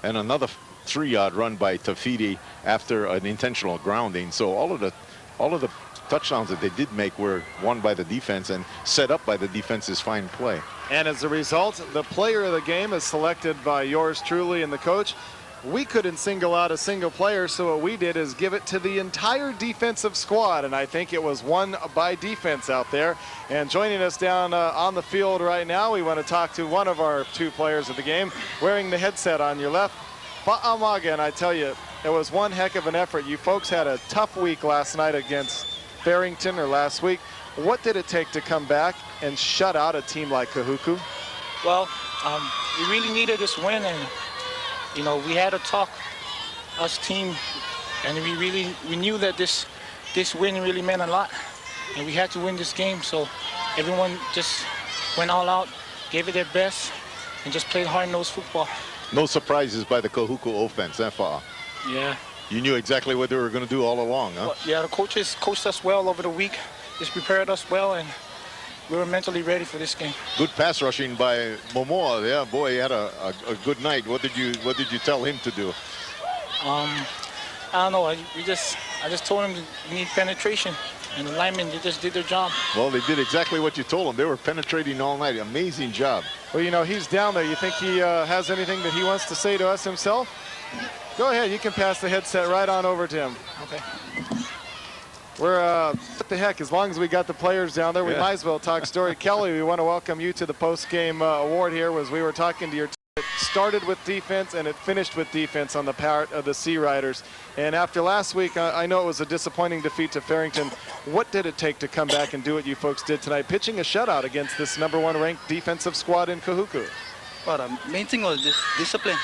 and another 3-yard run by Tafiti after an intentional grounding. So all of the touchdowns that they did make were won by the defense and set up by the defense's fine play. And as a result, the player of the game is selected by yours truly and the coach. We couldn't single out a single player, so what we did is give it to the entire defensive squad, and I think it was won by defense out there. And joining us down on the field right now, we want to talk to one of our 2 players of the game, wearing the headset on your left, Fa'amaga. And I tell you, it was one heck of an effort. You folks had a tough week last night against Barrington, or last week. What did it take to come back and shut out a team like Kahuku? Well, we really needed this win, and you know, we had a talk, us team, and we knew that this win really meant a lot, and we had to win this game. So everyone just went all out, gave it their best, and just played hard-nosed football. No surprises by the Kahuku offense, FA. Yeah. You knew exactly what they were going to do all along, huh? Well, yeah, the coaches coached us well over the week, just prepared us well, and we were mentally ready for this game. Good pass rushing by Momoa. Yeah, boy, he had a good night. What did you tell him to do? I don't know. I just told him we need penetration, and the linemen, they just did their job. Well, they did exactly what you told them. They were penetrating all night. Amazing job. Well, you know, he's down there. You think he has anything that he wants to say to us himself? Go ahead. You can pass the headset right on over to him. Okay. We're, what the heck, as long as we got the players down there, we might as well talk story. Kelly, we want to welcome you to the post-game award here. As we were talking to your team, it started with defense and it finished with defense on the part of the Sea Riders. And after last week, I know it was a disappointing defeat to Farrington. What did it take to come back and do what you folks did tonight, pitching a shutout against this #1 ranked defensive squad in Kahuku? Well, the main thing was discipline.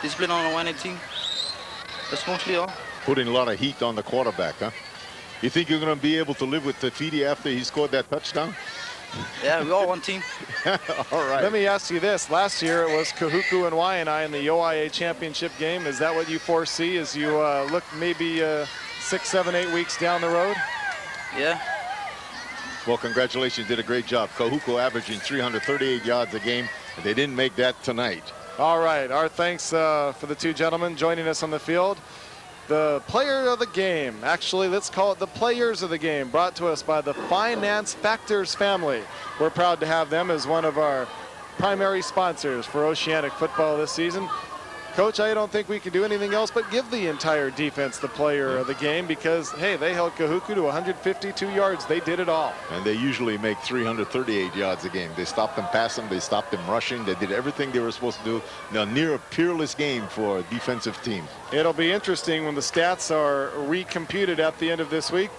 Discipline on the Waianae team. That's mostly all. Putting a lot of heat on the quarterback, huh? You think you're going to be able to live with Tafiti after he scored that touchdown? Yeah, we all one team. All right. Let me ask you this. Last year it was Kahuku and Waianae in the OIA championship game. Is that what you foresee as you look maybe 6, 7, 8 weeks down the road? Yeah. Well, congratulations. You did a great job. Kahuku averaging 338 yards a game. And they didn't make that tonight. All right. Our thanks for the two gentlemen joining us on the field. The player of the game, actually, let's call it the players of the game, brought to us by the Finance Factors family. We're proud to have them as one of our primary sponsors for Oceanic football this season. Coach, I don't think we can do anything else but give the entire defense the player of the game because, hey, they held Kahuku to 152 yards. They did it all. And they usually make 338 yards a game. They stopped them passing. They stopped them rushing. They did everything they were supposed to do. Now, near a peerless game for a defensive team. It'll be interesting when the stats are recomputed at the end of this week.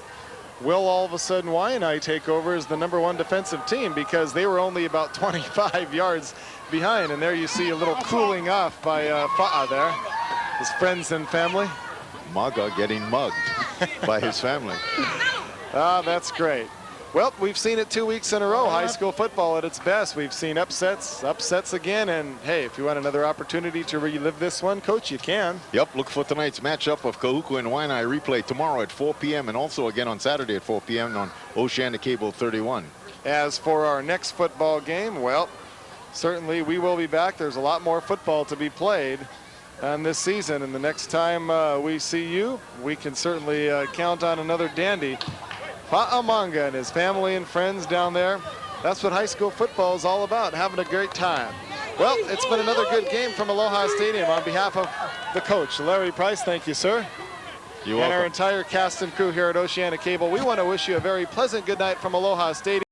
Will all of a sudden Waianae take over as the #1 defensive team because they were only about 25 yards behind, and there you see a little cooling off by Fa'a there, his friends and family. Maga getting mugged by his family. Ah, that's great. Well, we've seen it 2 weeks in a row, high school football at its best. We've seen upsets again, and hey, if you want another opportunity to relive this one, Coach, you can. Yep, look for tonight's matchup of Kahuku and Waianae replay tomorrow at 4 p.m. and also again on Saturday at 4 p.m. on Oceanic Cable 31. As for our next football game, well, certainly we will be back. There's a lot more football to be played this season, and the next time we see you, we can certainly count on another dandy. Fa'amanga and his family and friends down there. That's what high school football is all about, having a great time. Well, it's been another good game from Aloha Stadium. On behalf of the coach, Larry Price, thank you, sir. You're welcome. And our entire cast and crew here at Oceanic Cable, we want to wish you a very pleasant good night from Aloha Stadium.